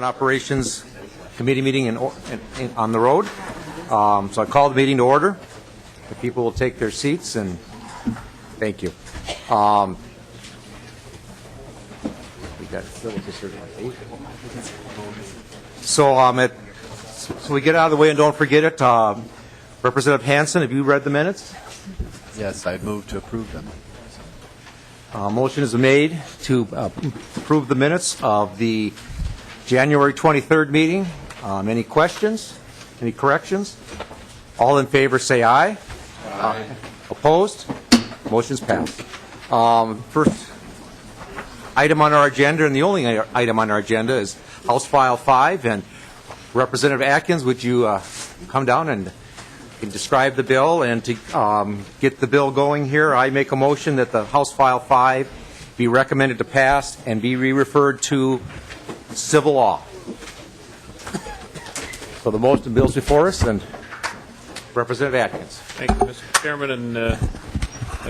Operations Committee meeting on the road. So I call the meeting to order. If people will take their seats, and thank you. We got so we get out of the way and don't forget it. Representative Hansen, have you read the minutes? Yes, I'd move to approve them. Motion is made to approve the minutes of the January 23rd meeting. Any questions? Any corrections? All in favor say aye. Aye. Opposed? Motion's passed. First item on our agenda, and the only item on our agenda, is House File 5. And Representative Atkins, would you come down and describe the bill? And to get the bill going here, I make a motion that the House File 5 be recommended to pass and be re-referred to civil law. So the motion bill's before us, and Representative Atkins. Thank you, Mr. Chairman and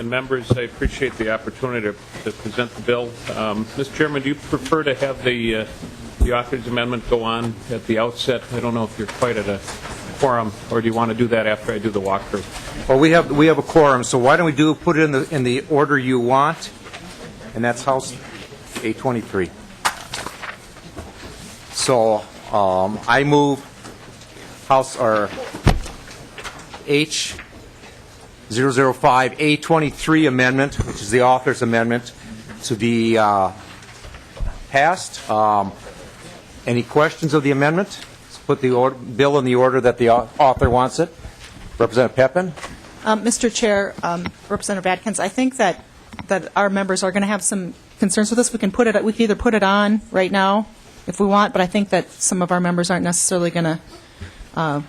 members. I appreciate the opportunity to present the bill. Mr. Chairman, do you prefer to have the author's amendment go on at the outset? I don't know if you're quite at a quorum, or do you want to do that after I do the walkthrough? Well, we have a quorum, so why don't we put it in the order you want, and that's House 823. So I move House or H005 A23 amendment, which is the author's amendment, to be passed. Any questions of the amendment? Let's put the bill in the order that the author wants it. Representative Pepin. Mr. Chair, Representative Atkins, I think that our members are going to have some concerns with this. We can either put it on right now if we want, but I think that some of our members aren't necessarily going to are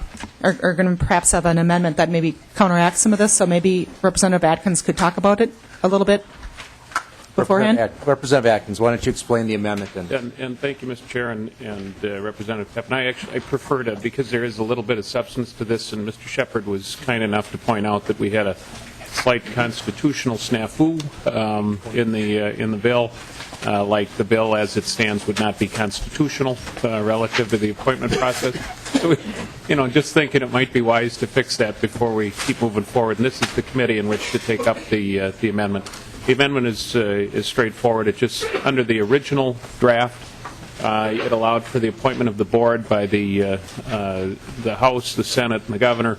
going to perhaps have an amendment that maybe counteracts some of this. So maybe Representative Atkins could talk about it a little bit beforehand. Representative Atkins, why don't you explain the amendment? And thank you, Mr. Chair, and Representative Pepin. I prefer to, because there is a little bit of substance to this, and Mr. Shepard was kind enough to point out that we had a slight constitutional snafu in the bill. Like the bill as it stands would not be constitutional relative to the appointment process. So, just thinking it might be wise to fix that before we keep moving forward. And this is the committee in which to take up the amendment. The amendment is straightforward. It just, under the original draft, it allowed for the appointment of the board by the House, the Senate, and the governor.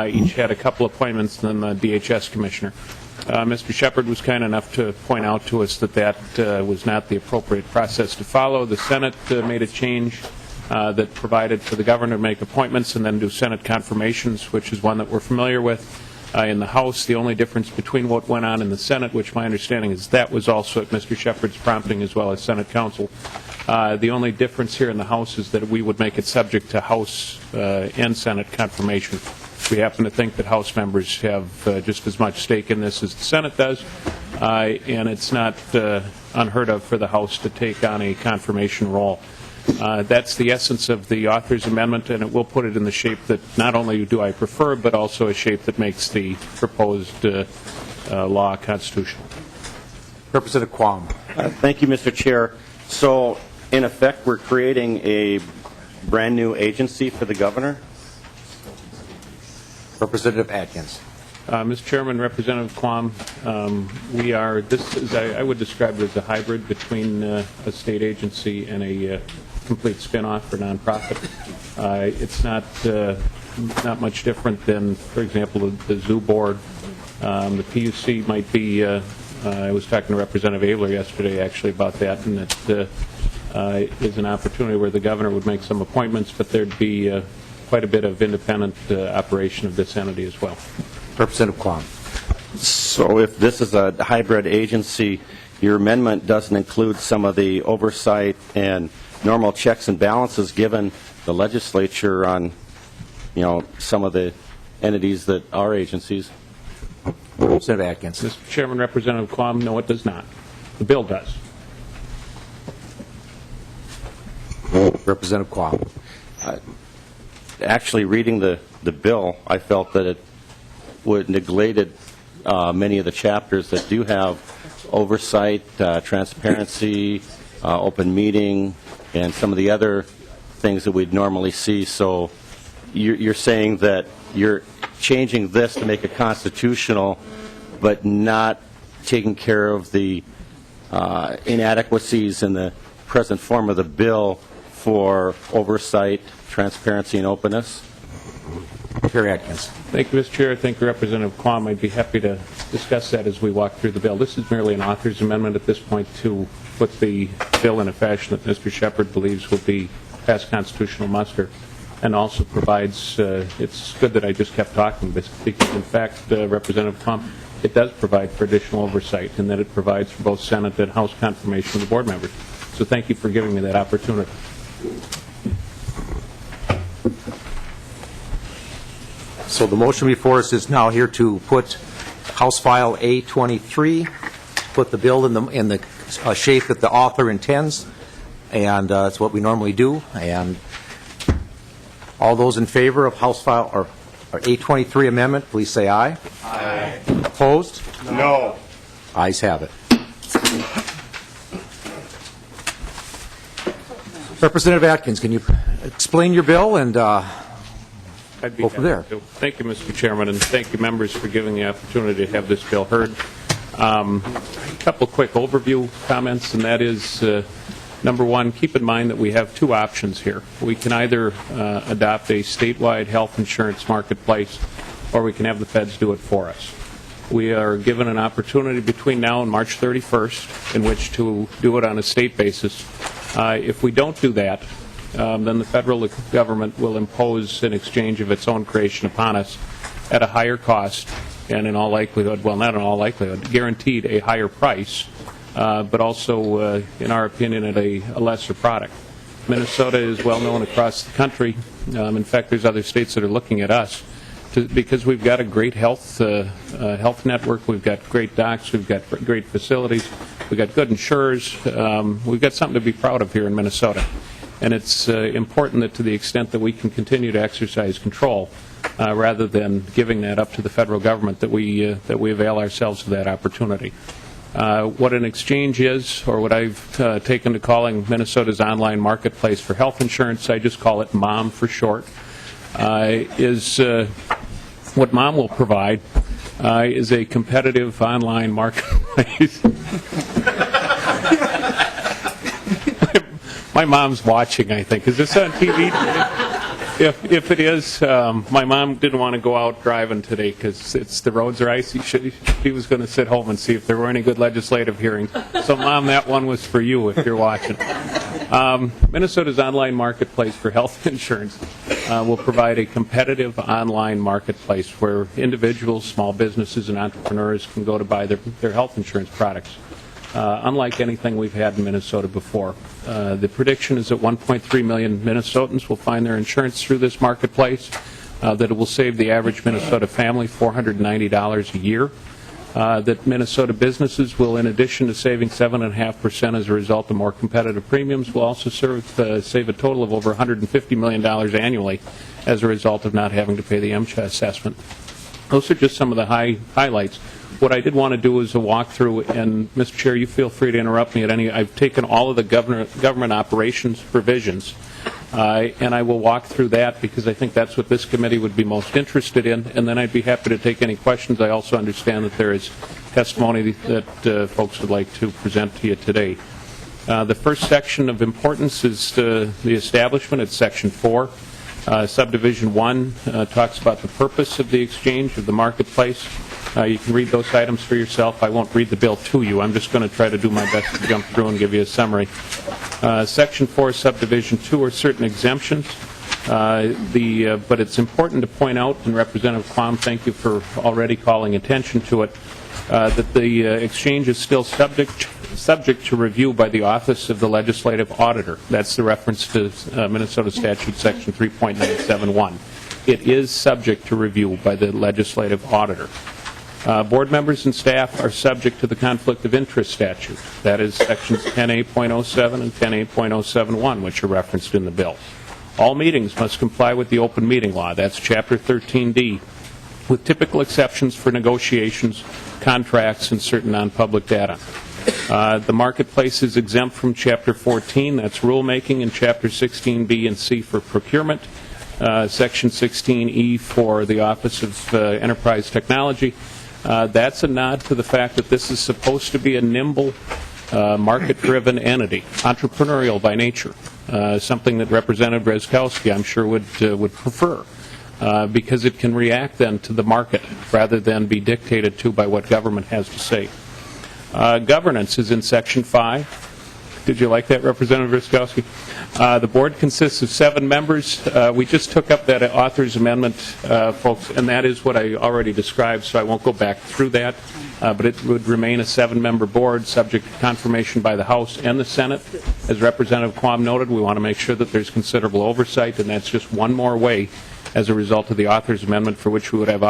Each had a couple appointments, and then the DHS commissioner. Mr. Shepard was kind enough to point out to us that was not the appropriate process to follow. The Senate made a change that provided for the governor to make appointments and then do Senate confirmations, which is one that we're familiar with. In the House, the only difference between what went on in the Senate, which my understanding is that was also at Mr. Shepard's prompting as well as Senate counsel. The only difference here in the House is that we would make it subject to House and Senate confirmation. We happen to think that House members have just as much stake in this as the Senate does, and it's not unheard of for the House to take on a confirmation role. That's the essence of the author's amendment, and it will put it in the shape that not only do I prefer, but also a shape that makes the proposed law constitutional. Representative Quam. Thank you, Mr. Chair. So, in effect, we're creating a brand new agency for the governor? Representative Atkins. Mr. Chairman, Representative Quam, I would describe it as a hybrid between a state agency and a complete spin-off or nonprofit. It's not much different than, for example, the zoo board. The PUC might be, I was talking to Representative Abler yesterday actually about that, and it is an opportunity where the governor would make some appointments, but there'd be quite a bit of independent operation of this entity as well. Representative Quam. So if this is a hybrid agency, your amendment doesn't include some of the oversight and normal checks and balances given the legislature on, some of the entities that are agencies? Representative Atkins. Mr. Chairman, Representative Quam, no, it does not. The bill does. Representative Quam. Actually, reading the bill, I felt that it would neglected many of the chapters that do have oversight, transparency, open meeting, and some of the other things that we'd normally see. So you're saying that you're changing this to make it constitutional, but not taking care of the inadequacies in the present form of the bill for oversight, transparency, and openness? Chair Atkins. Thank you, Mr. Chair. Thank you, Representative Quam. I'd be happy to discuss that as we walk through the bill. This is merely an author's amendment at this point to put the bill in a fashion that Mr. Shepard believes will be past constitutional muster, and also provides, it's good that I just kept talking, because in fact, Representative Quam, it does provide for additional oversight, and that it provides for both Senate and House confirmation of the board members. So thank you for giving me that opportunity. So the motion before us is now here to put House File A23, put the bill in the shape that the author intends, and that's what we normally do. And all those in favor of House File or A23 amendment, please say aye. Aye. Opposed? No. Ayes have it. Representative Atkins, can you explain your bill and I'd be go from there? happy to. Thank you, Mr. Chairman, and thank you, members, for giving the opportunity to have this bill heard. A couple quick overview comments, and that is, number one, keep in mind that we have two options here. We can either adopt a statewide health insurance marketplace, or we can have the feds do it for us. We are given an opportunity between now and March 31st in which to do it on a state basis. If we don't do that, then the federal government will impose an exchange of its own creation upon us at a higher cost, and in all likelihood, well, not in all likelihood, guaranteed a higher price, but also, in our opinion, at a lesser product. Minnesota is well known across the country. In fact, there's other states that are looking at us because we've got a great health network, we've got great docs, we've got great facilities, we've got good insurers, we've got something to be proud of here in Minnesota. And it's important that to the extent that we can continue to exercise control, rather than giving that up to the federal government, that we avail ourselves of that opportunity. What an exchange is, or what I've taken to calling Minnesota's online marketplace for health insurance, I just call it MOM for short, is what MOM will provide is a competitive online marketplace. My mom's watching, I think. Is this on TV? If it is, my mom didn't want to go out driving today because the roads are icy. She was going to sit home and see if there were any good legislative hearings. So, Mom, that one was for you if you're watching. Minnesota's online marketplace for health insurance will provide a competitive online marketplace where individuals, small businesses, and entrepreneurs can go to buy their health insurance products. Unlike anything we've had in Minnesota before. The prediction is that 1.3 million Minnesotans will find their insurance through this marketplace, that it will save the average Minnesota family $490 a year, that Minnesota businesses will, in addition to saving 7.5% as a result of more competitive premiums, will also save a total of over $150 million annually as a result of not having to pay the MCHA assessment. Those are just some of the highlights. What I did want to do is a walkthrough, and Mr. Chair, you feel free to interrupt me at any. I've taken all of the government operations provisions, and I will walk through that because I think that's what this committee would be most interested in, and then I'd be happy to take any questions. I also understand that there is testimony that folks would like to present to you today. The first section of importance is the establishment. It's Section 4. Subdivision 1 talks about the purpose of the exchange of the marketplace. You can read those items for yourself. I won't read the bill to you. I'm just going to try to do my best to jump through and give you a summary. Section 4, Subdivision 2 are certain exemptions. But it's important to point out, and Representative Quam, thank you for already calling attention to it, that the exchange is still subject to review by the Office of the Legislative Auditor. That's the reference to Minnesota Statute Section 3.971. It is subject to review by the Legislative Auditor. Board members and staff are subject to the Conflict of Interest Statute. That is Sections 10A.07 and 10A.071, which are referenced in the bill. All meetings must comply with the Open Meeting Law. That's Chapter 13D, with typical exceptions for negotiations, contracts, and certain non-public data. The marketplace is exempt from Chapter 14, that's rulemaking, and Chapter 16B and C for procurement, Section 16E for the Office of Enterprise Technology. That's a nod to the fact that this is supposed to be a nimble, market-driven entity, entrepreneurial by nature, something that Representative Brzezowski, I'm sure, would prefer, because it can react then to the market rather than be dictated to by what government has to say. Governance is in Section 5. Did you like that, Representative Brzezowski? The board consists of 7 members. We just took up that author's amendment, folks, and that is what I already described, so I won't go back through that. But it would remain a 7-member board subject to confirmation by the House and the Senate. As Representative Quam noted, we want to make sure that there's considerable oversight, and that's just one more way as a result of the author's amendment for which we would have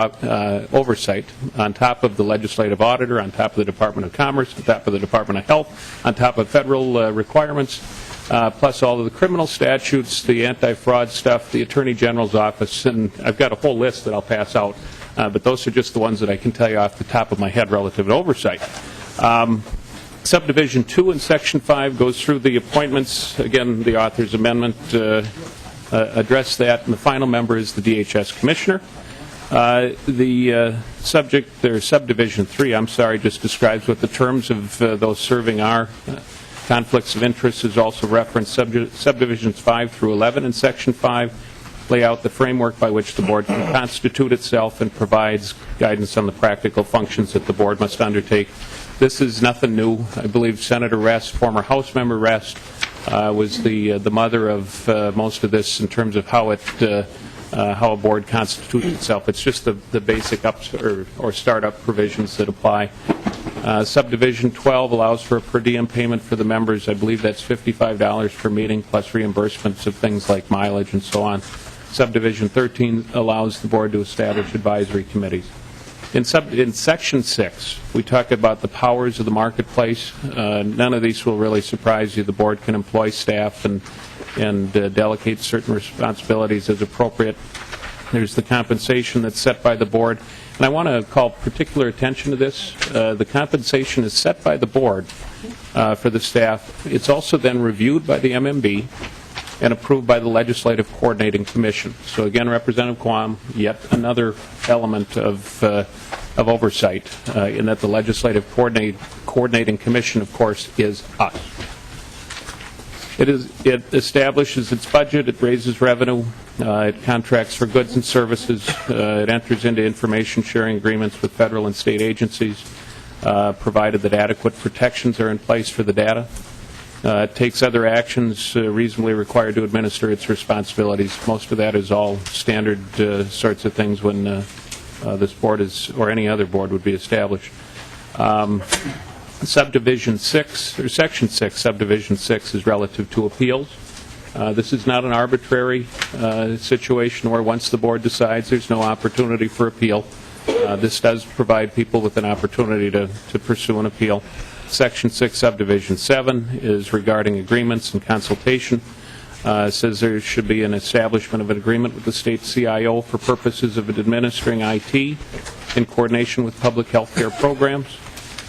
oversight on top of the legislative auditor, on top of the Department of Commerce, on top of the Department of Health, on top of federal requirements, plus all of the criminal statutes, the anti-fraud stuff, the Attorney General's office, and I've got a whole list that I'll pass out, but those are just the ones that I can tell you off the top of my head relative to oversight. Subdivision 2 in Section 5 goes through the appointments. Again, the author's amendment address that, and the final member is the DHS Commissioner. The Subdivision 3, just describes what the terms of those serving are. Conflicts of interest is also referenced. Subdivisions 5 through 11 in Section 5 lay out the framework by which the board can constitute itself and provides guidance on the practical functions that the board must undertake. This is nothing new. I believe Senator Rest, former House member Rest, was the mother of most of this in terms of how a board constitutes itself. It's just the basic or startup provisions that apply. Subdivision 12 allows for a per diem payment for the members. I believe that's $55 per meeting plus reimbursements of things like mileage and so on. Subdivision 13 allows the board to establish advisory committees. In Section 6, we talk about the powers of the marketplace. None of these will really surprise you. The board can employ staff and delegate certain responsibilities as appropriate. There's the compensation that's set by the board. And I want to call particular attention to this. The compensation is set by the board for the staff. It's also then reviewed by the MMB and approved by the Legislative Coordinating Commission. So again, Representative Quam, yet another element of oversight in that the Legislative Coordinating Commission, of course, is us. It establishes its budget, it raises revenue, it contracts for goods and services, it enters into information sharing agreements with federal and state agencies, provided that adequate protections are in place for the data. It takes other actions reasonably required to administer its responsibilities. Most of that is all standard sorts of things when this board is, or any other board would be established. Subdivision 6, or Section 6, Subdivision 6 is relative to appeals. This is not an arbitrary situation where once the board decides there's no opportunity for appeal. This does provide people with an opportunity to pursue an appeal. Section 6, Subdivision 7 is regarding agreements and consultation. It says there should be an establishment of an agreement with the state CIO for purposes of administering IT in coordination with public health care programs.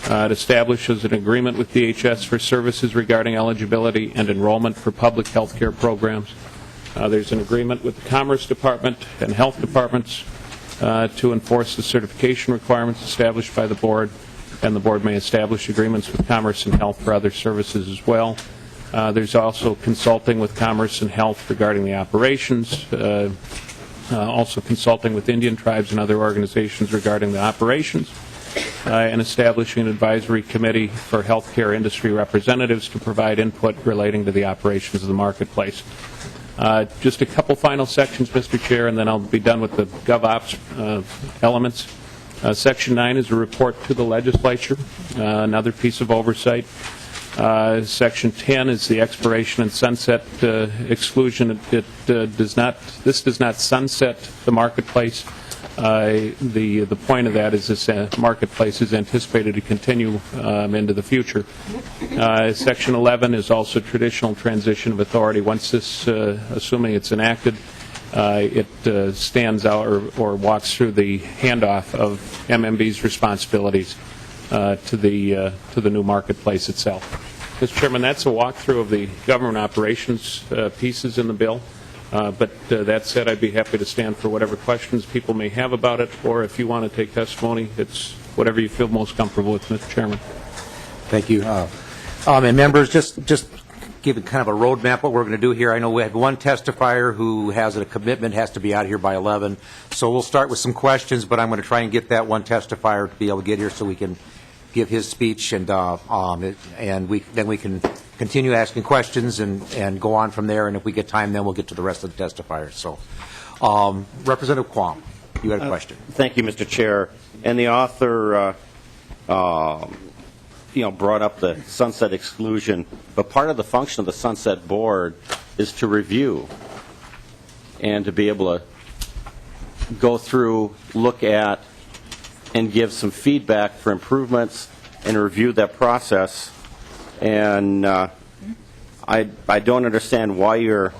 It establishes an agreement with DHS for services regarding eligibility and enrollment for public health care programs. There's an agreement with the Commerce Department and Health Departments to enforce the certification requirements established by the board, and the board may establish agreements with Commerce and Health for other services as well. There's also consulting with Commerce and Health regarding the operations, also consulting with Indian tribes and other organizations regarding the operations, and establishing an advisory committee for healthcare industry representatives to provide input relating to the operations of the marketplace. Just a couple final sections, Mr. Chair, and then I'll be done with the GovOps elements. Section 9 is a report to the legislature, another piece of oversight. Section 10 is the expiration and sunset exclusion. This does not sunset the marketplace. The point of that is this marketplace is anticipated to continue into the future. Section 11 is also traditional transition of authority. Once this, assuming it's enacted, it stands out or walks through the handoff of MMB's responsibilities to the new marketplace itself. Mr. Chairman, that's a walkthrough of the government operations pieces in the bill. But that said, I'd be happy to stand for whatever questions people may have about it, or if you want to take testimony, it's whatever you feel most comfortable with, Mr. Chairman. Thank you. And members, just giving kind of a roadmap what we're going to do here. I know we have one testifier who has a commitment, has to be out here by 11. So we'll start with some questions, but I'm going to try and get that one testifier to be able to get here so we can give his speech, and then we can continue asking questions and go on from there. And if we get time, then we'll get to the rest of the testifiers. So, Representative Quam, you had a question. Thank you, Mr. Chair. And the author, brought up the sunset exclusion, but part of the function of the Sunset Board is to review and to be able to go through, look at, and give some feedback for improvements and review that process. And I don't understand why you're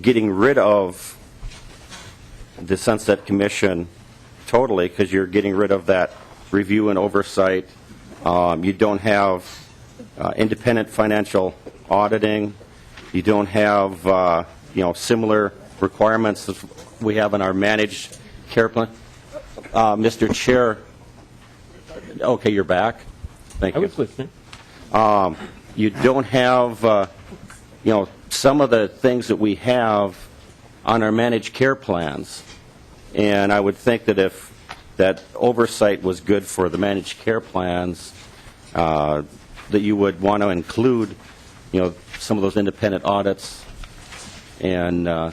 getting rid of the Sunset Commission totally, because you're getting rid of that review and oversight. You don't have independent financial auditing. You don't have similar requirements that we have in our managed care plan. Mr. Chair, okay, you're back. Thank you. I was listening. You don't have, some of the things that we have on our managed care plans. And I would think that if that oversight was good for the managed care plans, that you would want to include, some of those independent audits and,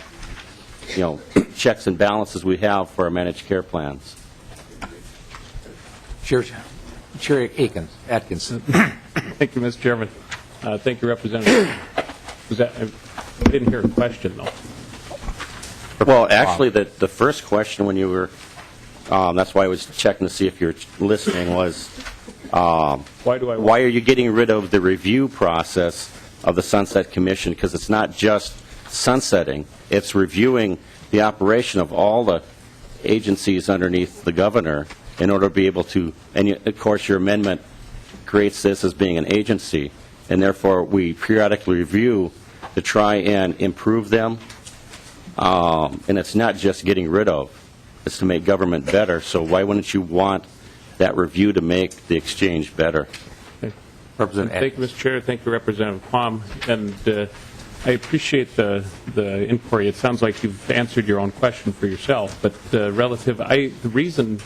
checks and balances we have for our managed care plans. Chair Atkins. Thank you, Mr. Chairman. Thank you, Representative. I didn't hear a question, though. Well, actually, the first question when you were, that's why I was checking to see if you're listening, was why are you getting rid of the review process of the Sunset Commission? Because it's not just sunsetting, it's reviewing the operation of all the agencies underneath the governor in order to be able to, and of course your amendment creates this as being an agency, and therefore we periodically review to try and improve them. And it's not just getting rid of, it's to make government better. So why wouldn't you want that review to make the exchange better? Representative Thank you, Mr. Chair. Thank you, Representative Quam. And I appreciate the inquiry. It sounds like you've answered your own question for yourself. But the reason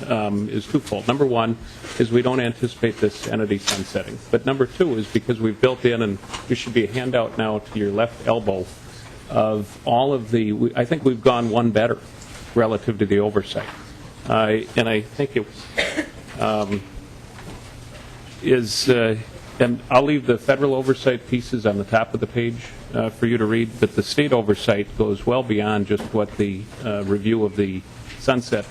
is twofold. Number one is we don't anticipate this entity sunsetting. But number two is because we've built in, and there should be a handout now to your left elbow, of all of the, I think we've gone one better relative to the oversight. And I think it and I'll leave the federal oversight pieces on the top of the page for you to read, but the state oversight goes well beyond just what the review of the sunset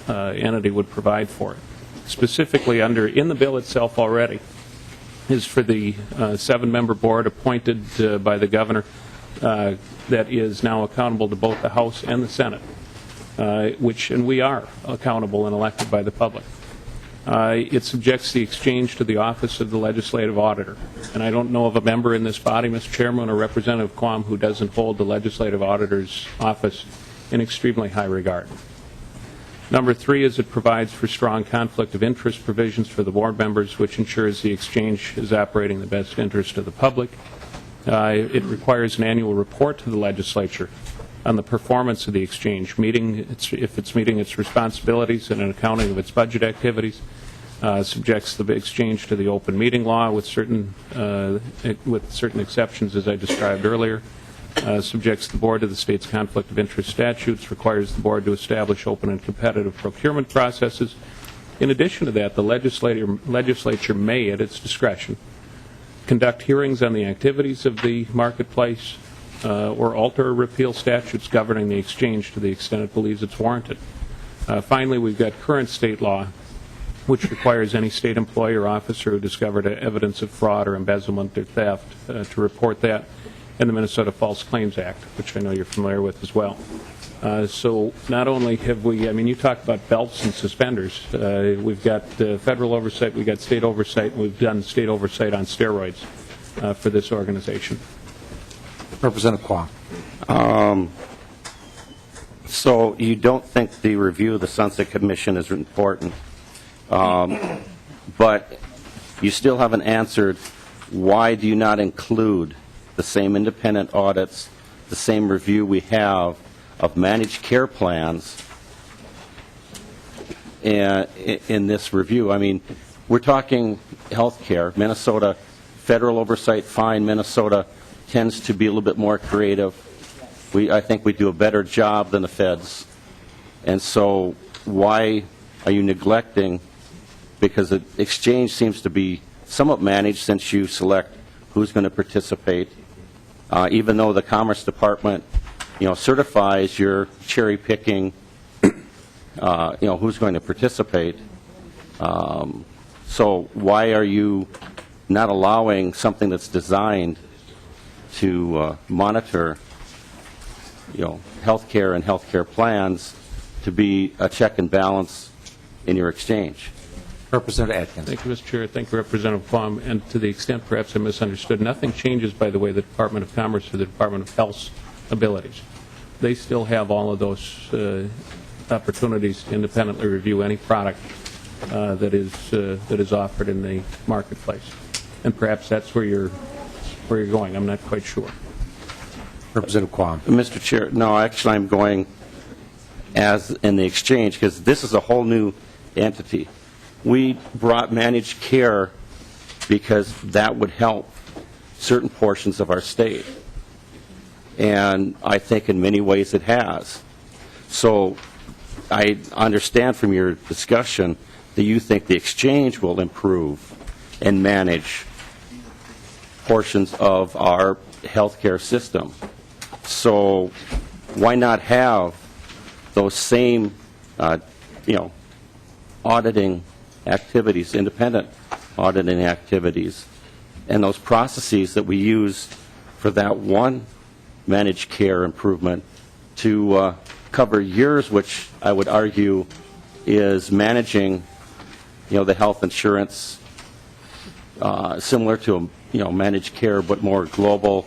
entity would provide for it. Specifically in the bill itself already is for the 7-member board appointed by the governor that is now accountable to both the House and the Senate, and we are accountable and elected by the public. It subjects the exchange to the office of the legislative auditor. And I don't know of a member in this body, Mr. Chairman or Representative Quam, who doesn't hold the legislative auditor's office in extremely high regard. Number three is it provides for strong conflict of interest provisions for the board members, which ensures the exchange is operating in the best interest of the public. It requires an annual report to the legislature on the performance of the exchange, if it's meeting its responsibilities and an accounting of its budget activities. Subjects the exchange to the open meeting law with certain exceptions, as I described earlier. Subjects the board to the state's conflict of interest statutes, requires the board to establish open and competitive procurement processes. In addition to that, the legislature may, at its discretion, conduct hearings on the activities of the marketplace or alter or repeal statutes governing the exchange to the extent it believes it's warranted. Finally, we've got current state law, which requires any state employee or officer who discovered evidence of fraud or embezzlement or theft to report that, and the Minnesota False Claims Act, which I know you're familiar with as well. So not only have we, I mean, you talk about belts and suspenders. We've got federal oversight, we've got state oversight, and we've done state oversight on steroids for this organization. Representative Quam. So you don't think the review of the Sunset Commission is important, but you still haven't answered why do you not include the same independent audits, the same review we have of managed care plans in this review? I mean, we're talking health care. Minnesota, federal oversight, fine. Minnesota tends to be a little bit more creative. I think we do a better job than the feds. And so why are you neglecting, because the exchange seems to be somewhat managed since you select who's going to participate, even though the Commerce Department, certifies you're cherry picking, who's going to participate. So why are you not allowing something that's designed to monitor health care and health care plans to be a check and balance in your exchange? Representative Atkins. Thank you, Mr. Chair. Thank you, Representative Quam. And to the extent perhaps I misunderstood, nothing changes by the way the Department of Commerce or the Department of Health's abilities. They still have all of those opportunities to independently review any product that is offered in the marketplace. And perhaps that's where you're going. I'm not quite sure. Representative Quam. Mr. Chair, no, actually I'm going as in the exchange, because this is a whole new entity. We brought managed care because that would help certain portions of our state. And I think in many ways it has. So I understand from your discussion that you think the exchange will improve and manage portions of our healthcare system. So why not have those same, auditing activities, independent auditing activities, and those processes that we use for that one managed care improvement to cover yours, which I would argue is managing, the health insurance similar to, managed care, but more global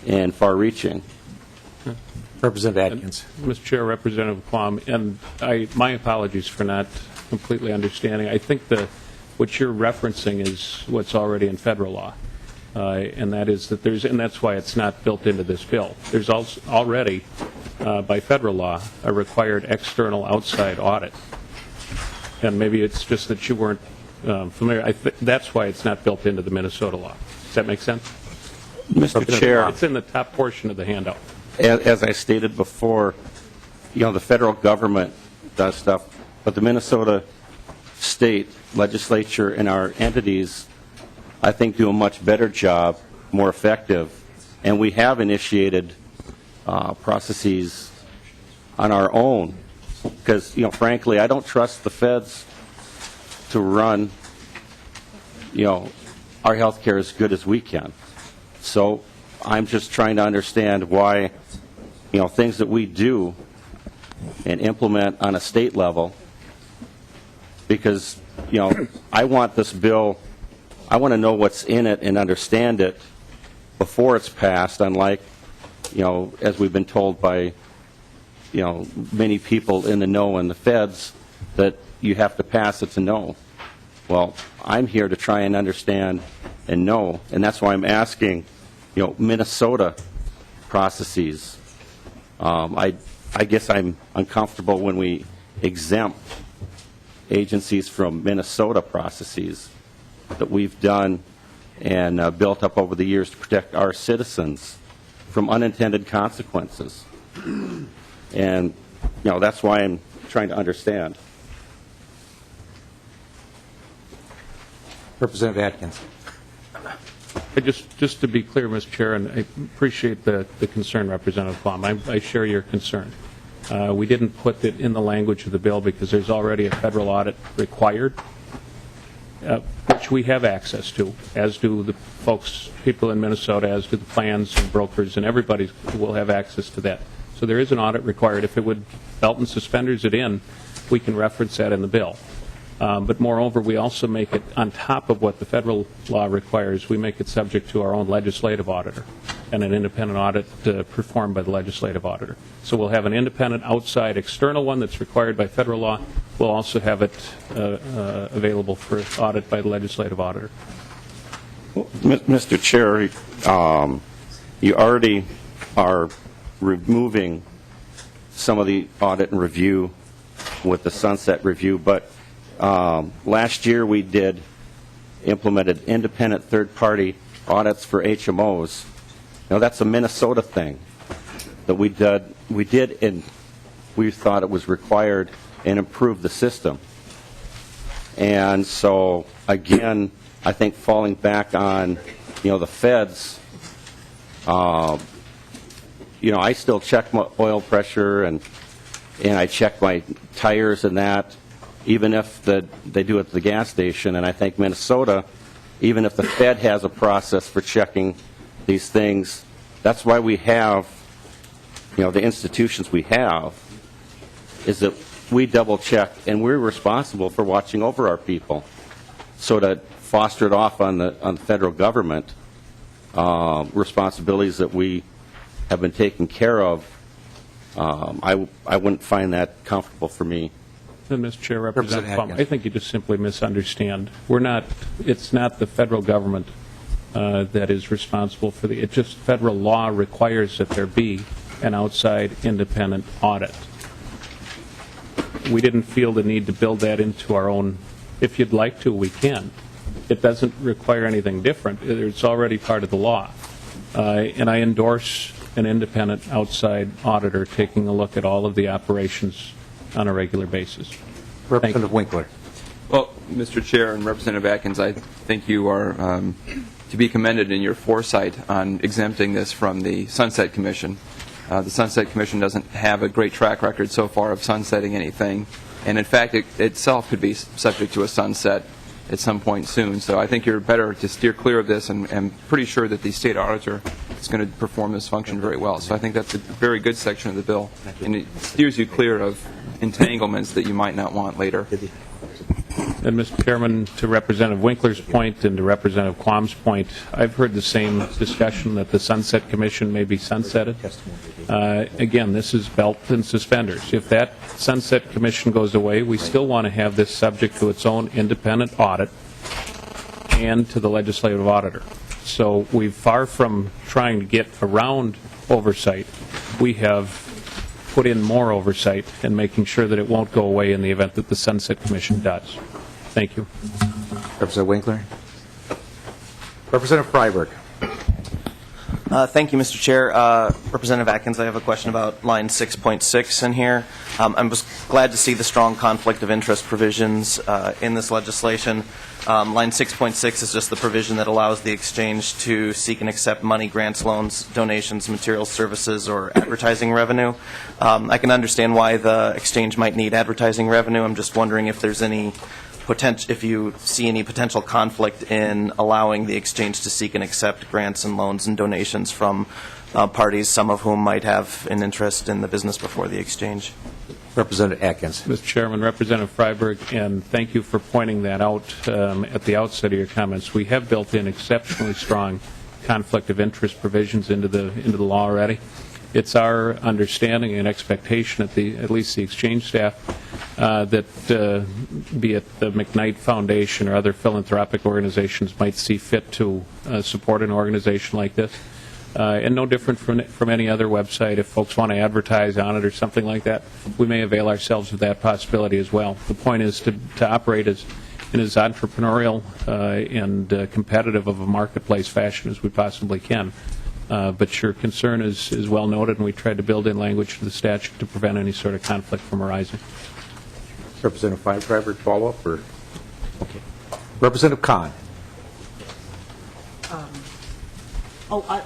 and far-reaching. Representative Atkins. Mr. Chair, Representative Quam, and my apologies for not completely understanding. I think what you're referencing is what's already in federal law, and that is that and that's why it's not built into this bill. There's also already, by federal law, a required external outside audit, and maybe it's just that you weren't familiar. That's why it's not built into the Minnesota law. Does that make sense? Mr. Chair, It's in the top portion of the handout. as I stated before, the federal government does stuff, but the Minnesota state legislature and our entities, I think, do a much better job, more effective, and we have initiated processes on our own because, frankly, I don't trust the feds to run, our health care as good as we can. So I'm just trying to understand why, things that we do and implement on a state level, because, I want this bill, I want to know what's in it and understand it before it's passed, unlike, as we've been told by, many people in the know and the feds, that you have to pass it to know. Well, I'm here to try and understand and know, and that's why I'm asking, Minnesota processes. I guess I'm uncomfortable when we exempt agencies from Minnesota processes that we've done and built up over the years to protect our citizens from unintended consequences. And, that's why I'm trying to understand. Representative Atkins. Just to be clear, Mr. Chair, and I appreciate the concern, Representative Quam. I share your concern. We didn't put it in the language of the bill because there's already a federal audit required, which we have access to, as do the people in Minnesota, as do the plans and brokers, and everybody will have access to that. So So there is an audit required. If it would belt and suspenders it in, we can reference that in the bill. But moreover, we also make it on top of what the federal law requires. We make it subject to our own legislative auditor and an independent audit performed by the legislative auditor. So we'll have an independent outside external one that's required by federal law. We'll also have it available for audit by the legislative auditor. Mr. Chair, you already are removing some of the audit and review with the sunset review, but last year we implemented independent third-party audits for HMOs. Now that's a Minnesota thing that we did, and we thought it was required and improved the system. And so again, I think falling back on the feds. I still check my oil pressure and I check my tires and that, even if they do it at the gas station. And I think Minnesota, even if the Fed has a process for checking these things, that's why we have, the institutions we have, is that we double check and we're responsible for watching over our people. So to foster it off on the federal government, responsibilities that we have been taking care of, I wouldn't find that comfortable for me. Mr. Chair, Representative Representative Palmer, Atkins. I think you just simply misunderstand. It's not the federal government that is responsible for it just federal law requires that there be an outside independent audit. We didn't feel the need to build that into our own. If you'd like to, we can. It doesn't require anything different. It's already part of the law. And I endorse an independent outside auditor taking a look at all of the operations on a regular basis. Representative Winkler. Well, Mr. Chair and Representative Atkins, I think you are to be commended in your foresight on exempting this from the Sunset Commission. The Sunset Commission doesn't have a great track record so far of sunsetting anything, and in fact, it itself could be subject to a sunset at some point soon. So I think you're better to steer clear of this, and I'm pretty sure that the state auditor is going to perform this function very well. So I think that's a very good section of the bill, and it steers you clear of entanglements that you might not want later. And, Mr. Chairman, to Representative Winkler's point and to Representative Quam's point, I've heard the same discussion that the Sunset Commission may be sunsetted. Again, this is belt and suspenders. If that Sunset Commission goes away, we still want to have this subject to its own independent audit and to the legislative auditor. So we've far from trying to get around oversight. We have put in more oversight and making sure that it won't go away in the event that the Sunset Commission does. Thank you. Representative Winkler. Representative Freiberg. Thank you, Mr. Chair. Representative Atkins, I have a question about line 6.6 in here. I was glad to see the strong conflict of interest provisions in this legislation. Line 6.6 is just the provision that allows the exchange to seek and accept money, grants, loans, donations, materials, services, or advertising revenue. I can understand why the exchange might need advertising revenue. I'm just wondering if there's any if you see any potential conflict in allowing the exchange to seek and accept grants and loans and donations from parties, some of whom might have an interest in the business before the exchange. Representative Atkins. Mr. Chairman, Representative Freiberg, and thank you for pointing that out at the outset of your comments. We have built in exceptionally strong conflict of interest provisions into the law already. It's our understanding and expectation at least the exchange staff that be it the McKnight Foundation or other philanthropic organizations might see fit to support an organization like this. And no different from any other website. If folks want to advertise on it or something like that, we may avail ourselves of that possibility as well. The point is to operate in as entrepreneurial and competitive of a marketplace fashion as we possibly can. But your concern is well noted, and we tried to build in language to the statute to prevent any sort of conflict from arising. Representative Freiberg, follow-up? Or? Okay. Representative Kahn.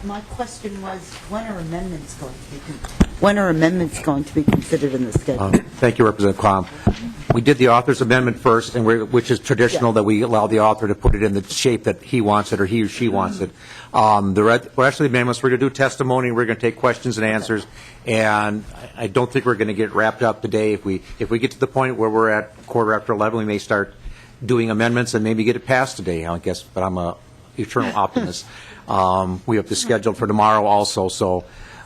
My question was, when are amendments going to be complete? When are amendments going to be considered in the schedule? Thank you, Representative Quam. We did the author's amendment first, and which is traditional that we allow the author to put it in the shape that he wants it or he or she wants it. The rest of the amendments, we're going to do testimony, we're going to take questions and answers, and I don't think we're going to get wrapped up today. If we get to the point where we're at 11:15, we may start doing amendments and maybe get it passed today, I guess, but I'm a eternal optimist. We have this scheduled for tomorrow also, so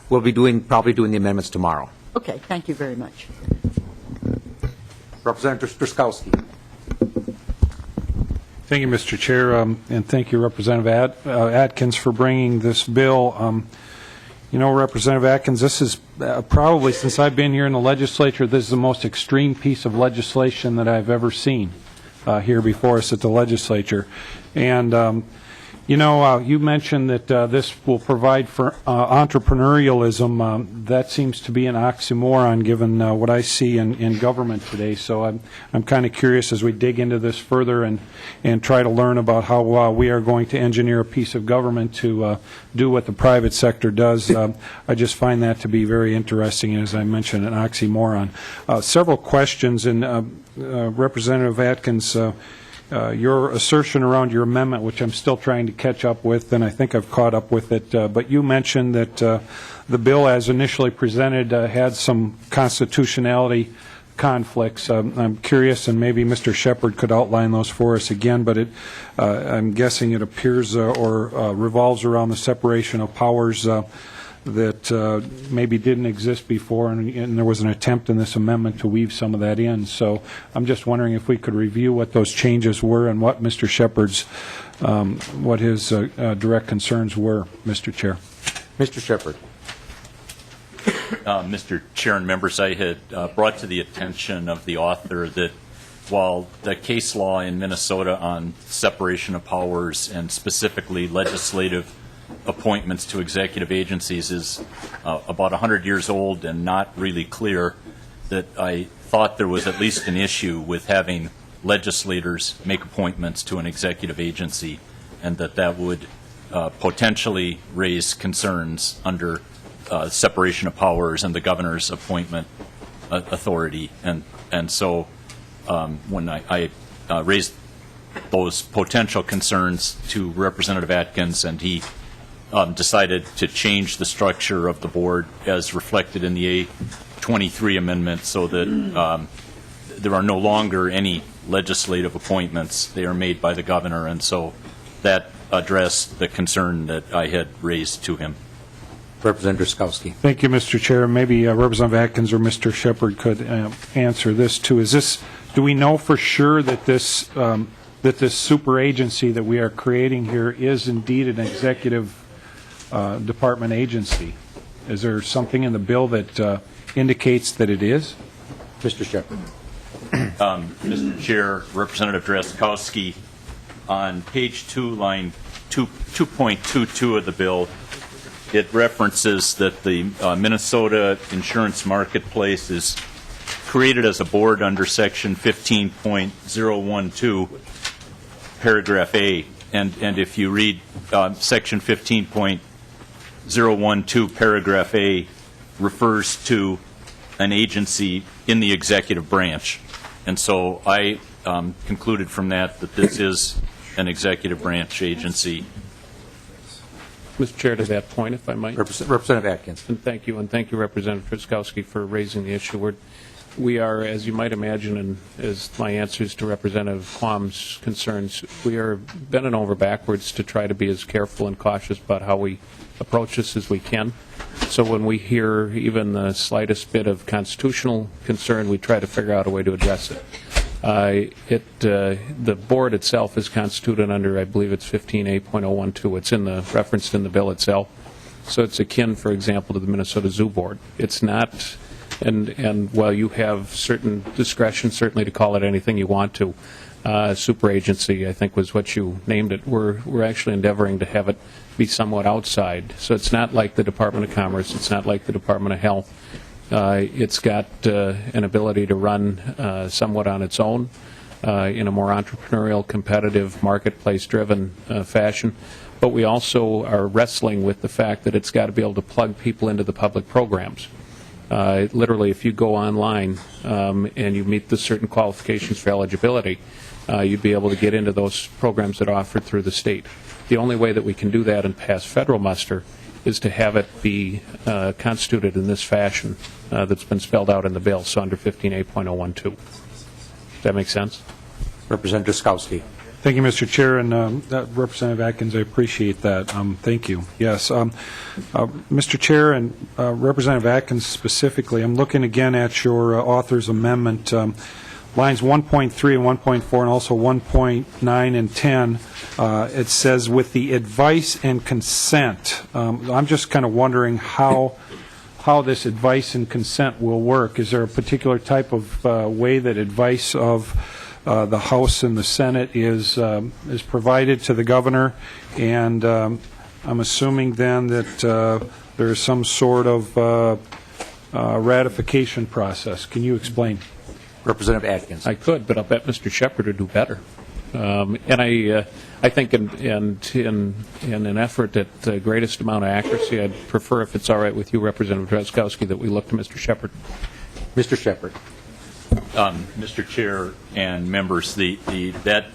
we'll be probably doing the amendments tomorrow. Okay, thank you very much. Representative Struskowski. Thank you, Mr. Chair, and thank you, Representative Atkins, for bringing this bill. You know, Representative Atkins, this is probably, since I've been here in the legislature, this is the most extreme piece of legislation that I've ever seen here before us at the legislature. And you know, you mentioned that this will provide for entrepreneurialism. That seems to be an oxymoron given what I see in government today. So I'm kind of curious as we dig into this further and try to learn about how we are going to engineer a piece of government to do what the private sector does. I just find that to be very interesting, and as I mentioned, an oxymoron. Several questions, and Representative Atkins, your assertion around your amendment, which I'm still trying to catch up with, and I think I've caught up with it, but you mentioned that the bill as initially presented had some constitutionality conflicts. I'm curious, and maybe Mr. Shepard could outline those for us again, but I'm guessing it appears or revolves around the separation of powers that maybe didn't exist before, and there was an attempt in this amendment to weave some of that in. So I'm just wondering if we could review what those changes were and what Mr. Shepard's, what his direct concerns were, Mr. Chair. Mr. Shepard. Mr. Chair and members, I had brought to the attention of the author that while the case law in Minnesota on separation of powers and specifically legislative appointments to executive agencies is about 100 years old and not really clear, that I thought there was at least an issue with having legislators make appointments to an executive agency, and that would potentially raise concerns under separation of powers and the governor's appointment authority. And so when I raised those potential concerns to Representative Atkins, and he decided to change the structure of the board as reflected in the A23 amendment so that there are no longer any legislative appointments. They are made by the governor, and so that addressed the concern that I had raised to him. Representative Struskowski. Thank you, Mr. Chair. Maybe Representative Atkins or Mr. Shepard could answer this too. Do we know for sure that this super agency that we are creating here is indeed an executive department agency? Is there something in the bill that indicates that it is? Mr. Shepard. Mr. Chair, Representative Drazkowski, on page 2, line 2.22 of the bill, it references that the Minnesota insurance marketplace is created as a board under section 15.012, paragraph A. And if you read section 15.012, paragraph A, refers to an agency in the executive branch. And so I concluded from that this is an executive branch agency. Mr. Chair, to that point, if I might. Representative Atkins. And thank you, Representative Truskowski, for raising the issue. We are, as you might imagine, and as my answers to Representative Quam's concerns, we are bending over backwards to try to be as careful and cautious about how we approach this as we can. So when we hear even the slightest bit of constitutional concern, we try to figure out a way to address it. The board itself is constituted under, I believe it's 15A.012. It's referenced in the bill itself. So it's akin, for example, to the Minnesota Zoo Board. It's not, and while you have certain discretion, certainly to call it anything you want to, super agency, I think was what you named it. We're actually endeavoring to have it be somewhat outside. So it's not like the Department of Commerce. It's not like the Department of Health. It's got an ability to run somewhat on its own in a more entrepreneurial, competitive, marketplace-driven fashion. But we also are wrestling with the fact that it's got to be able to plug people into the public programs. Literally, if you go online and you meet the certain qualifications for eligibility, you'd be able to get into those programs that are offered through the state. The only way that we can do that and pass federal muster is to have it be constituted in this fashion that's been spelled out in the bill, so under 15A.012. Does that make sense? Representative Drazkowski. Thank you, Mr. Chair, and Representative Atkins, I appreciate that. Thank you. Yes. Mr. Chair and Representative Atkins specifically, I'm looking again at your author's amendment, lines 1.3 and 1.4 and also 1.9 and 10. It says, with the advice and consent. I'm just kind of wondering how this advice and consent will work. Is there a particular type of way that advice of the House and the Senate is provided to the governor, and I'm assuming then that there is some sort of ratification process. Can you explain? Representative Atkins. I could, but I'll bet Mr. Shepard would do better. And I think in an effort at the greatest amount of accuracy, I'd prefer, if it's all right with you, Representative Drazkowski, that we look to Mr. Shepard. Mr. Shepard. Mr. Chair and members, that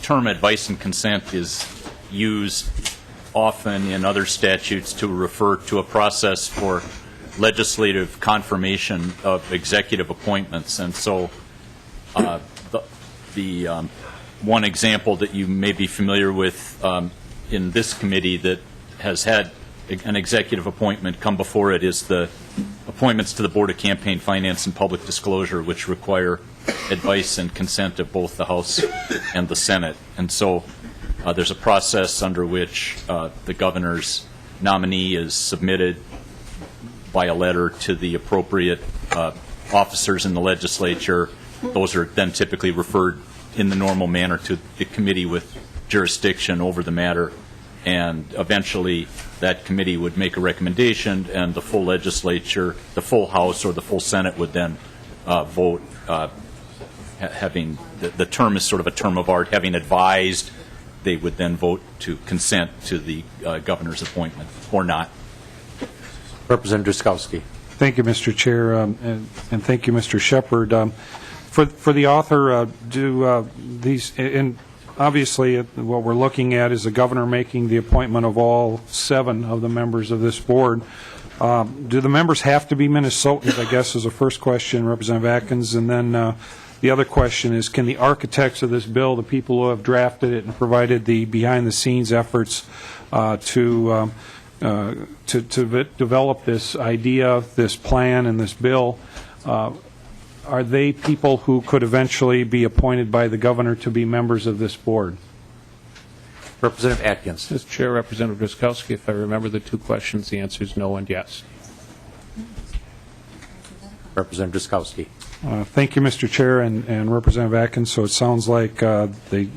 term advice and consent is used often in other statutes to refer to a process for legislative confirmation of executive appointments. And so the one example that you may be familiar with in this committee that has had an executive appointment come before it is the appointments to the Board of Campaign Finance and Public Disclosure, which require advice and consent of both the House and the Senate. And so there's a process under which the governor's nominee is submitted by a letter to the appropriate officers in the legislature. Those are then typically referred in the normal manner to the committee with jurisdiction over the matter, and eventually that committee would make a recommendation, and the full legislature, the full House or the full Senate would then vote, having the term is sort of a term of art, having advised, they would then vote to consent to the governor's appointment or not. Representative Drazkowski. Thank you, Mr. Chair, and thank you, Mr. Shepard. For the author, do these, and obviously what we're looking at is the governor making the appointment of all 7 of the members of this board. Do the members have to be Minnesotans, I guess, is the first question, Representative Atkins, and then the other question is, can the architects of this bill, the people who have drafted it and provided the behind-the-scenes efforts to develop this idea, this plan, and this bill, are they people who could eventually be appointed by the governor to be members of this board? Representative Atkins. Mr. Chair, Representative Drazkowski, if I remember the 2 questions, the answer is no and yes. Representative Drazkowski. Thank you, Mr. Chair and Representative Atkins. So it sounds like they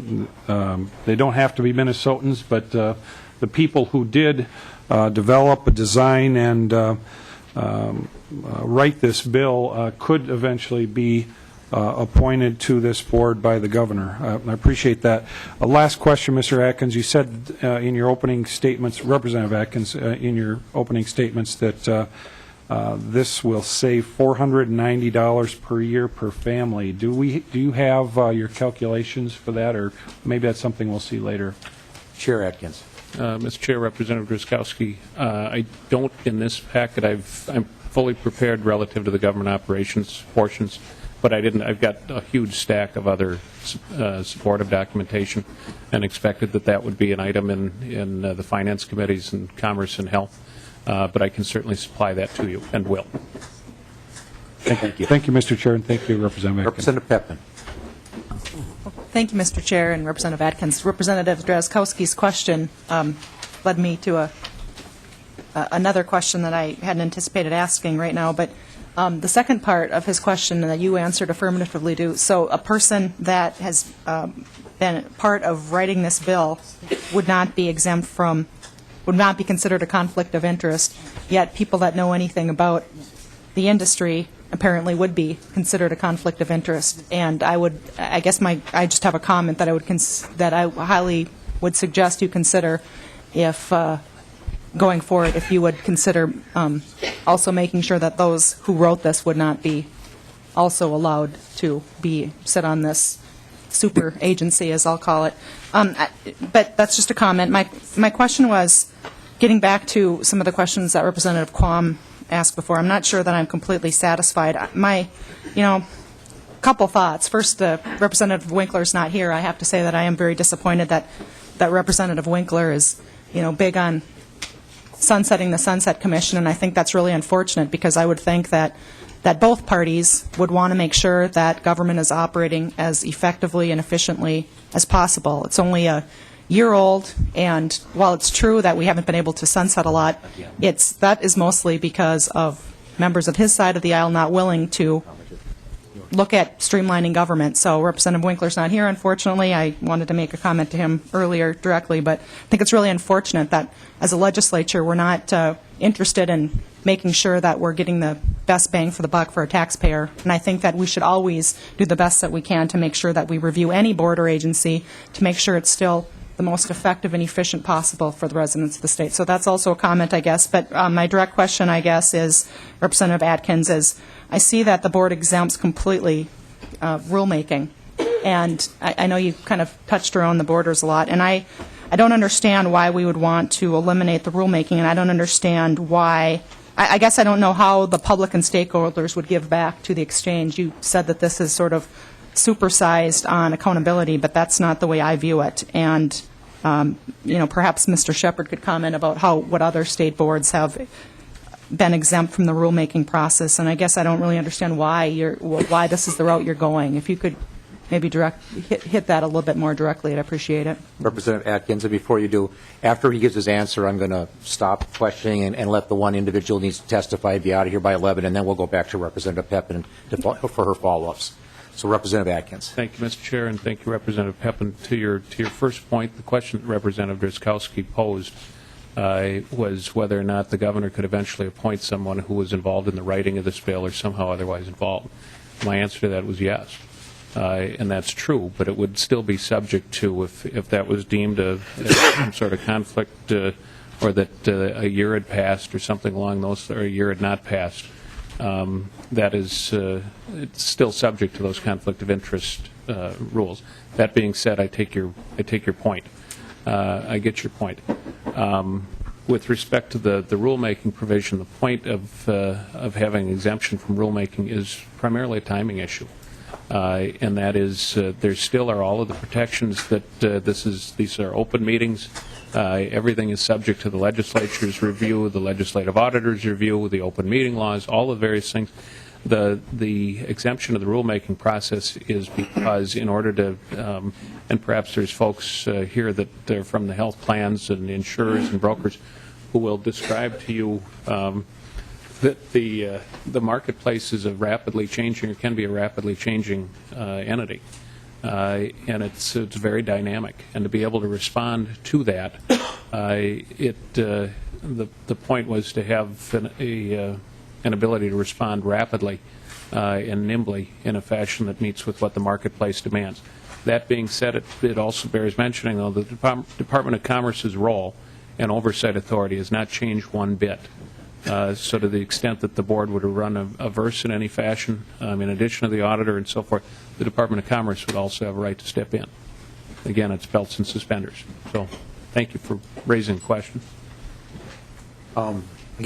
don't have to be Minnesotans, but the people who did develop, design, and write this bill could eventually be appointed to this board by the governor. I appreciate that. Last question, Mr. Atkins. You said in your opening statements, Representative Atkins, in your opening statements that this will save $490 per year per family. Do you have your calculations for that, or maybe that's something we'll see later? Chair Atkins. Mr. Chair, Representative Drazkowski, I don't in this packet. I'm fully prepared relative to the government operations portions, but I've got a huge stack of other supportive documentation, and expected that would be an item in the finance committees and Commerce and Health. But I can certainly supply that to you, and will. Thank you. Thank you, Mr. Chair, and thank you, Representative Atkins. Representative Pepin. Thank you, Mr. Chair and Representative Atkins. Representative Drazkowski's question led me to another question that I hadn't anticipated asking right now, but the second part of his question that you answered affirmatively to, so a person that has been part of writing this bill would not be exempt from, would not be considered a conflict of interest, yet people that know anything about the industry apparently would be considered a conflict of interest. And I just have a comment that I highly would suggest you consider if going forward, if you would consider also making sure that those who wrote this would not be also allowed to sit on this super agency, as I'll call it. But that's just a comment. My question was, getting back to some of the questions that Representative Quam asked before, I'm not sure that I'm completely satisfied. Couple thoughts. First, Representative Winkler's not here. I have to say that I am very disappointed that Representative Winkler is, big on sunsetting the Sunset Commission, and I think that's really unfortunate, because I would think that both parties would want to make sure that government is operating as effectively and efficiently as possible. It's only a year old, and while it's true that we haven't been able to sunset a lot, that is mostly because of members of his side of the aisle not willing to look at streamlining government. So Representative Winkler's not here, unfortunately. I wanted to make a comment to him earlier directly, but I think it's really unfortunate that as a legislature we're not interested in making sure that we're getting the best bang for the buck for a taxpayer. And I think that we should always do the best that we can to make sure that we review any board or agency to make sure it's still the most effective and efficient possible for the residents of the state. So that's also a comment, I guess. But my direct question, I guess, is, Representative Atkins, is I see that the board exempts completely rulemaking. And I know you kind of touched around the borders a lot. And I don't understand why we would want to eliminate the rulemaking, and I don't understand why. I guess I don't know how the public and stakeholders would give back to the exchange. You said that this is sort of supersized on accountability, but that's not the way I view it. And perhaps Mr. Shepard could comment about what other state boards have been exempt from the rulemaking process. And I guess I don't really understand why this is the route you're going. If you could maybe hit that a little bit more directly, I'd appreciate it. Representative Atkins, and before you do, after he gives his answer, I'm going to stop questioning and let the one individual who needs to testify be out of here by 11, and then we'll go back to Representative Pepin for her follow-ups. So, Representative Atkins. Thank you, Mr. Chair, and thank you, Representative Pepin. To your first point, the question that Representative Drazkowski posed was whether or not the governor could eventually appoint someone who was involved in the writing of this bill or somehow otherwise involved. My answer to that was yes. And that's true, but it would still be subject to, if that was deemed some sort of conflict, or that a year had passed or something along those, or a year had not passed, that is it's still subject to those conflict of interest rules. That being said, I take your point. I get your point. With respect to the rulemaking provision, the point of having exemption from rulemaking is primarily a timing issue. And that is, there still are all of the protections that these are open meetings. Everything is subject to the legislature's review, the legislative auditor's review, the open meeting laws, all the various things. The exemption of the rulemaking process is because in order to, and perhaps there's folks here that are from the health plans and insurers and brokers who will describe to you that the marketplace is a rapidly changing, or can be a rapidly changing entity, and it's very dynamic. And to be able to respond to that, the point was to have an ability to respond rapidly and nimbly in a fashion that meets with what the marketplace demands. That being said, it also bears mentioning, though, the Department of Commerce's role and oversight authority has not changed one bit. So to the extent that the board would run averse in any fashion, in addition to the auditor and so forth, the Department of Commerce would also have a right to step in. Again, it's belts and suspenders. So thank you for raising the question. Again,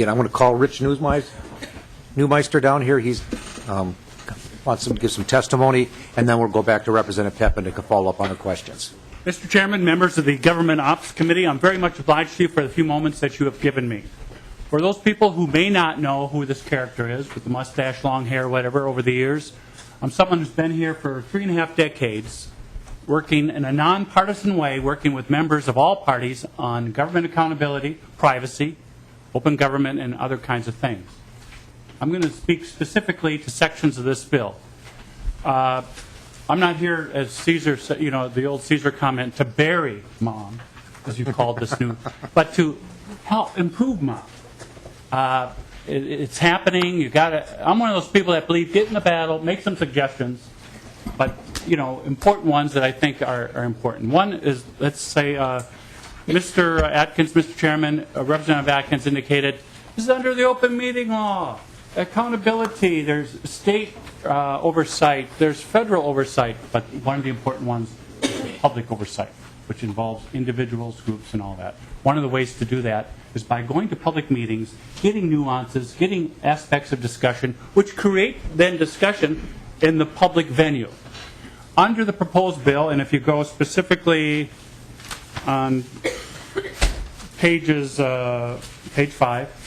I'm going to call Rich Newmeister down here. He's wants to give some testimony, and then we'll go back to Representative Pepin to follow up on the questions. Mr. Chairman, members of the Government Ops Committee, I'm very much obliged to you for the few moments that you have given me. For those people who may not know who this character is, with the mustache, long hair, whatever, over the years, I'm someone who's been here for 3.5 decades, working in a nonpartisan way, working with members of all parties on government accountability, privacy, open government, and other kinds of things. I'm going to speak specifically to sections of this bill. I'm not here, as Caesar said, the old Caesar comment, to bury Mom, as you called this new, but to help improve Mom. It's happening. I'm one of those people that believe get in the battle, make some suggestions, but important ones that I think are important. One is, let's say, Mr. Atkins, Mr. Chairman, Representative Atkins indicated, this is under the open meeting law. Accountability, there's state oversight, there's federal oversight, but one of the important ones is public oversight, which involves individuals, groups, and all that. One of the ways to do that is by going to public meetings, getting nuances, getting aspects of discussion, which create then discussion in the public venue. Under the proposed bill, and if you go specifically on page 5,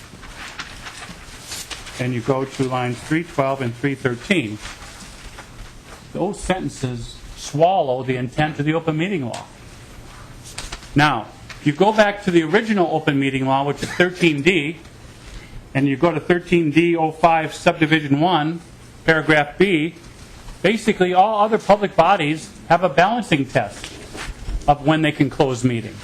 and you go to lines 312 and 313, those sentences swallow the intent of the open meeting law. Now, if you go back to the original open meeting law, which is 13D, and you go to 13D05 subdivision 1, paragraph B, basically all other public bodies have a balancing test of when they can close meetings.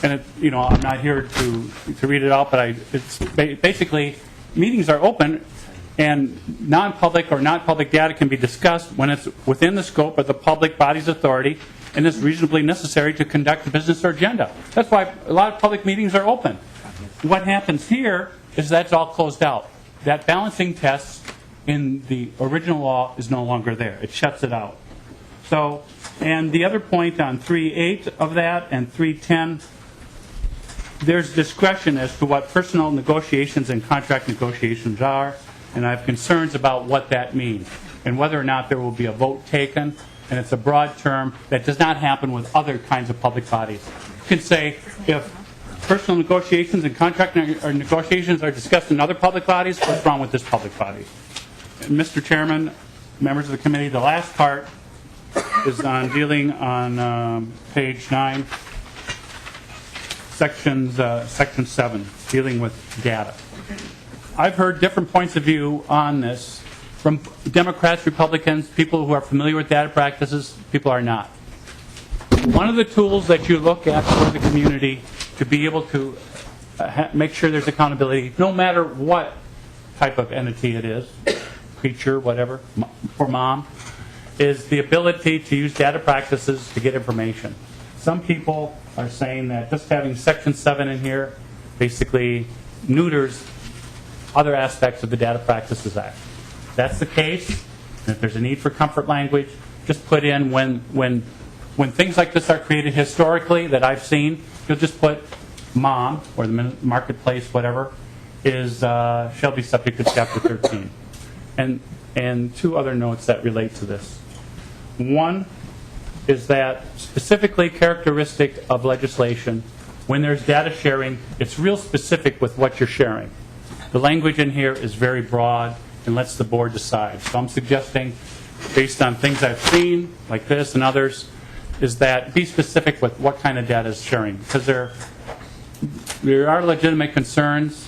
And I'm not here to read it out, but it's basically meetings are open and non-public or not public data can be discussed when it's within the scope of the public body's authority and is reasonably necessary to conduct the business or agenda. That's why a lot of public meetings are open. What happens here is that's all closed out. That balancing test in the original law is no longer there. It shuts it out. So, and the other point on 3.8 of that and 3.10, there's discretion as to what personal negotiations and contract negotiations are, and I have concerns about what that means and whether or not there will be a vote taken, and it's a broad term that does not happen with other kinds of public bodies. You can say if personal negotiations and contract negotiations are discussed in other public bodies, what's wrong with this public body? And Mr. Chairman, members of the committee, the last part is on dealing on page 9, section 7, dealing with data. I've heard different points of view on this from Democrats, Republicans, people who are familiar with data practices, people are not. One of the tools that you look at for the community to be able to make sure there's accountability, no matter what type of entity it is, creature, whatever, for mom, is the ability to use data practices to get information. Some people are saying that just having Section 7 in here basically neuters other aspects of the Data Practices Act. If that's the case, and if there's a need for comfort language, just put in when things like this are created historically that I've seen, you'll just put mom or the marketplace, whatever, shall be subject to Chapter 13. And two other notes that relate to this. One is that specifically characteristic of legislation, when there's data sharing, it's real specific with what you're sharing. The language in here is very broad and lets the board decide. So I'm suggesting, based on things I've seen, like this and others, is that be specific with what kind of data is sharing. Because there are legitimate concerns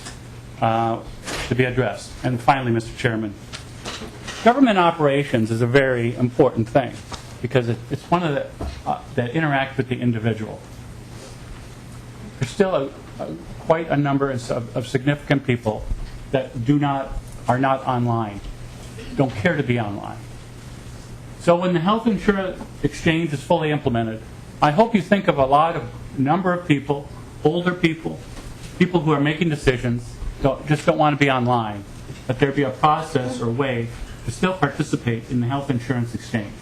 to be addressed. And finally, Mr. Chairman, government operations is a very important thing because it's one of the that interact with the individual. There's still quite a number of significant people that are not online, don't care to be online. So when the health insurance exchange is fully implemented, I hope you think of number of people, older people, people who are making decisions, just don't want to be online, that there be a process or way to still participate in the health insurance exchange.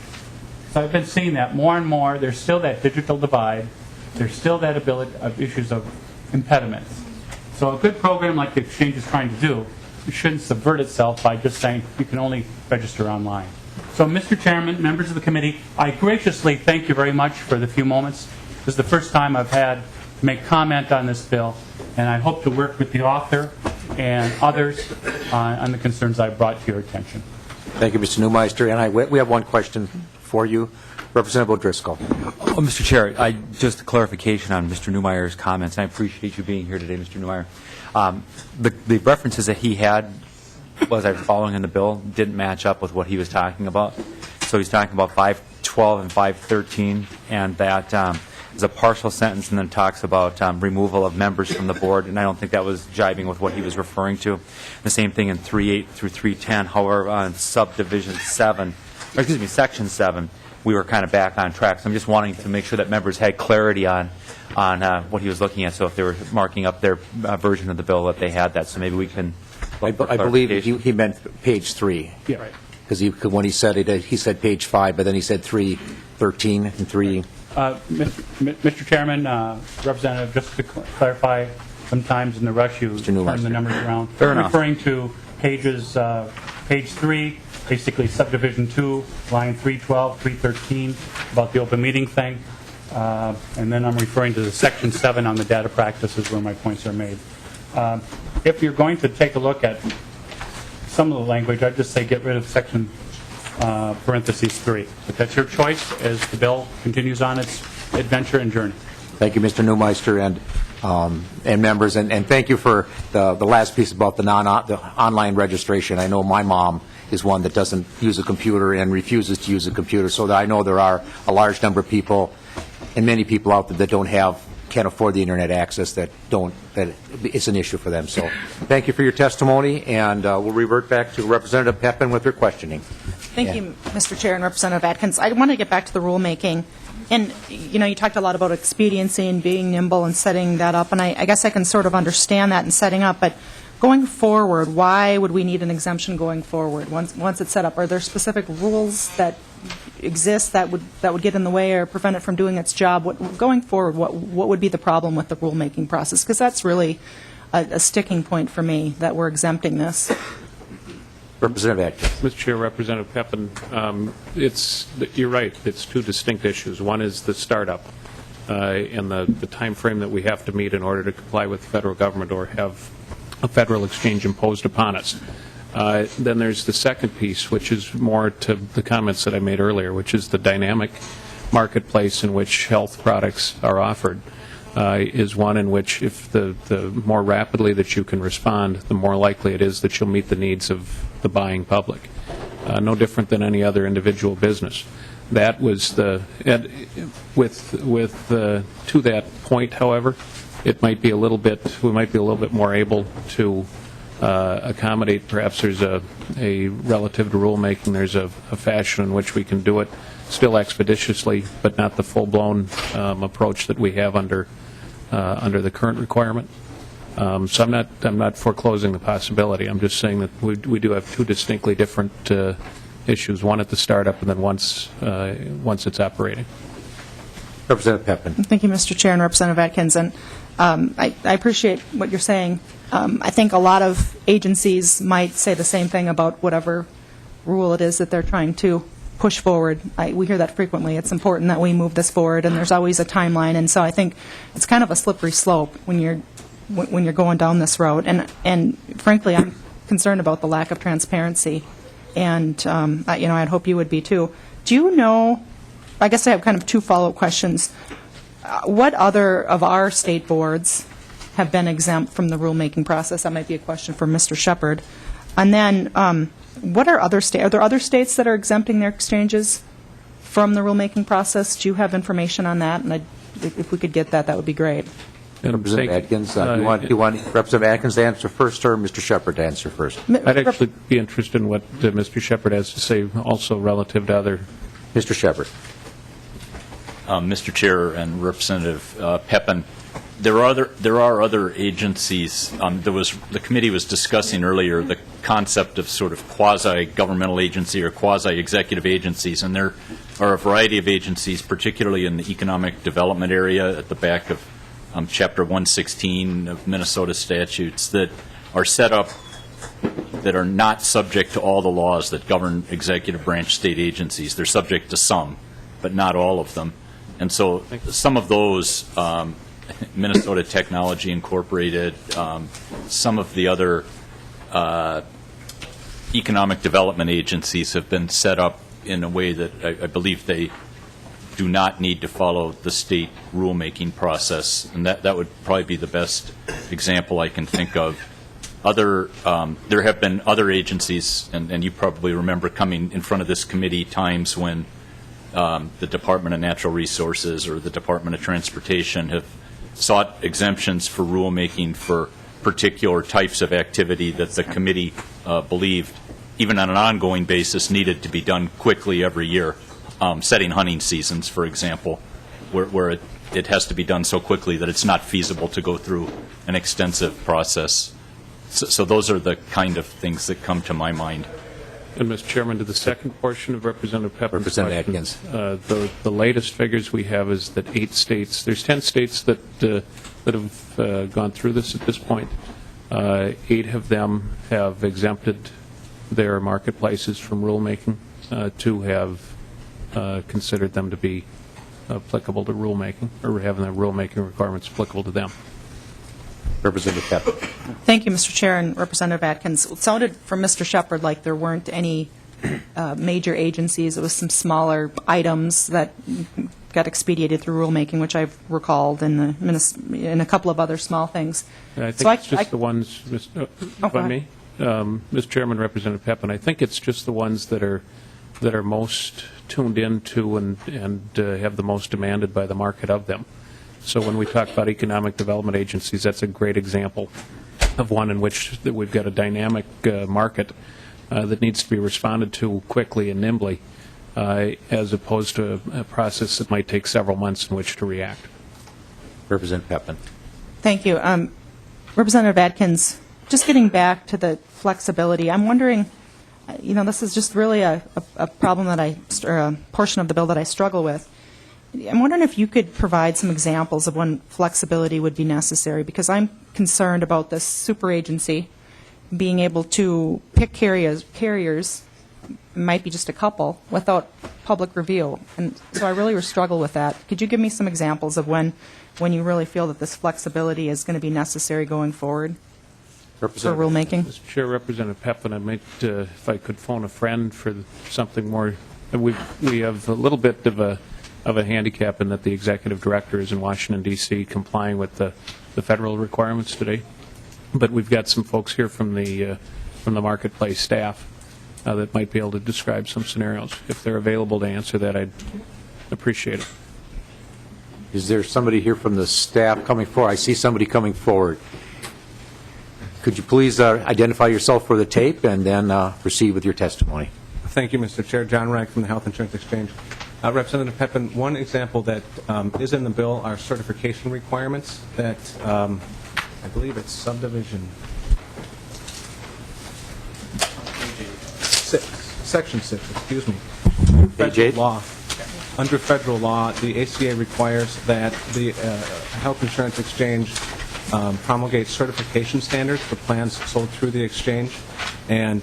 So I've been seeing that more and more. There's still that digital divide. There's still that ability of issues of impediments. So a good program like the exchange is trying to do, it shouldn't subvert itself by just saying you can only register online. So, Mr. Chairman, members of the committee, I graciously thank you very much for the few moments. This is the first time I've had to make comment on this bill, and I hope to work with the author and others on the concerns I've brought to your attention. Thank you, Mr. Neumeister. And we have one question for you. Representative O'Driscoll. Mr. Chair, just a clarification on Mr. Neumeier's comments, and I appreciate you being here today, Mr. Neumeier. The references that he had, as I was following in the bill, didn't match up with what he was talking about. So he's talking about 512 and 513, and that is a partial sentence, and then talks about removal of members from the board, and I don't think that was jiving with what he was referring to. The same thing in 3.8 through 3.10. However, on Section 7, we were kind of back on track. So I'm just wanting to make sure that members had clarity on on what he was looking at, so if they were marking up their version of the bill, that they had that, so maybe we can look for I believe clarification. he meant page 3. Yeah, right. Because when he said it, he said page 5, but then he said 313 and 3. Mr. Chairman, Representative, just to clarify, sometimes in the rush you turn the numbers around. Fair I'm enough. referring to page 3, basically subdivision 2, line 312, 313, about the open meeting thing. And then I'm referring to the section 7 on the data practices where my points are made. If you're going to take a look at some of the language, I'd just say get rid of section parentheses 3. But that's your choice as the bill continues on its adventure and journey. Thank you, Mr. Newmeister, and members, and thank you for the last piece about the online registration. I know my mom is one that doesn't use a computer and refuses to use a computer, so that I know there are a large number of people and many people out there that can't afford the internet access, that it's an issue for them. So thank you for your testimony, and we'll revert back to Representative Pepin with her questioning. Thank you, Mr. Chair and Representative Atkins. I want to get back to the rulemaking. And, you talked a lot about expediency and being nimble and setting that up, and I guess I can sort of understand that and setting up, but going forward, why would we need an exemption going forward? Once it's set up, are there specific rules that exist that would get in the way or prevent it from doing its job? Going forward, what would be the problem with the rulemaking process? Because that's really a sticking point for me, that we're exempting this. Representative Atkins. Mr. Chair, Representative Pepin, you're right. It's two distinct issues. One is the startup and the time frame that we have to meet in order to comply with the federal government or have a federal exchange imposed upon us. Then there's the second piece, which is more to the comments that I made earlier, which is the dynamic marketplace in which health products are offered. Is one in which if the more rapidly that you can respond, the more likely it is that you'll meet the needs of the buying public. No different than any other individual business. That was to that point, however, we might be a little bit more able to accommodate. Perhaps there's a relative to rulemaking, there's a fashion in which we can do it still expeditiously, but not the full-blown approach that we have under the current requirement. So I'm not foreclosing the possibility. I'm just saying that we do have two distinctly different issues, one at the startup and then once it's operating. Representative Pepin. Thank you, Mr. Chair and Representative Atkins. And I appreciate what you're saying. I think a lot of agencies might say the same thing about whatever rule it is that they're trying to push forward. We hear that frequently. It's important that we move this forward, and there's always a timeline. And so I think it's kind of a slippery slope when you're going down this road. And frankly, I'm concerned about the lack of transparency. And I'd hope you would be too. Do you know? I guess I have kind of two follow-up questions. What other of our state boards have been exempt from the rulemaking process? That might be a question for Mr. Shepard. And then, what are other states? Are there other states that are exempting their exchanges from the rulemaking process? Do you have information on that? And if we could get that, that would be great. Representative Atkins, do you want Representative Atkins to answer first or Mr. Shepard to answer first? I'd actually be interested in what Mr. Shepard has to say also relative to other. Mr. Shepard. Mr. Chair and Representative Pepin, there are other agencies. The committee was discussing earlier the concept of sort of quasi-governmental agency or quasi-executive agencies, and there are a variety of agencies, particularly in the economic development area at the back of Chapter 116 of Minnesota statutes, that are set up that are not subject to all the laws that govern executive branch state agencies. They're subject to some, but not all of them. And so some of those, Minnesota Technology Incorporated, some of the other economic development agencies have been set up in a way that I believe they do not need to follow the state rulemaking process. And that would probably be the best example I can think of. There have been other agencies, and you probably remember coming in front of this committee times when the Department of Natural Resources or the Department of Transportation have sought exemptions for rulemaking for particular types of activity that the committee believed, even on an ongoing basis, needed to be done quickly every year. Setting hunting seasons, for example, where it has to be done so quickly that it's not feasible to go through an extensive process. So those are the kind of things that come to my mind. And, Mr. Chairman, to the second portion of Representative Pepin's Representative question, the latest figures we have is that 8 states, there's 10 states that have gone through this at this point. 8 of them have exempted their marketplaces from rulemaking. 2 have considered them to be applicable to rulemaking, or having the rulemaking requirements applicable to them. Representative Pepin. Thank you, Mr. Chair and Representative Atkins. It sounded from Mr. Shepherd like there weren't any major agencies. It was some smaller items that got expedited through rulemaking, which I've recalled, in a couple of other small things. I think it's just the ones, if I may, Mr. Chairman, Representative Pepin, I think it's just the ones that are most tuned into and have the most demanded by the market of them. So when we talk about economic development agencies, that's a great example of one in which we've got a dynamic market that needs to be responded to quickly and nimbly, as opposed to a process that might take several months in which to react. Representative Pepin. Thank you. Representative Atkins, just getting back to the flexibility, I'm wondering, this is just really a problem or a portion of the bill that I struggle with. I'm wondering if you could provide some examples of when flexibility would be necessary, because I'm concerned about this super agency being able to pick carriers, might be just a couple, without public review. And so I really struggle with that. Could you give me some examples of when you really feel that this flexibility is going to be necessary going forward for rulemaking? Mr. Chair, Representative Pepin, I might, if I could phone a friend for something more. We have a little bit of a handicap in that the executive director is in Washington, D.C., complying with the federal requirements today. But we've got some folks here from the marketplace staff that might be able to describe some scenarios. If they're available to answer that, I'd appreciate it. Is there somebody here from the staff coming forward? I see somebody coming forward. Could you please identify yourself for the tape and then proceed with your testimony? Thank you, Mr. Chair. John Reich from the Health Insurance Exchange. Representative Pepin, one example that is in the bill are certification requirements that I believe it's subdivision 6, section 6, excuse me. Federal law. Under federal law, the ACA requires that the Health Insurance Exchange promulgate certification standards for plans sold through the exchange, and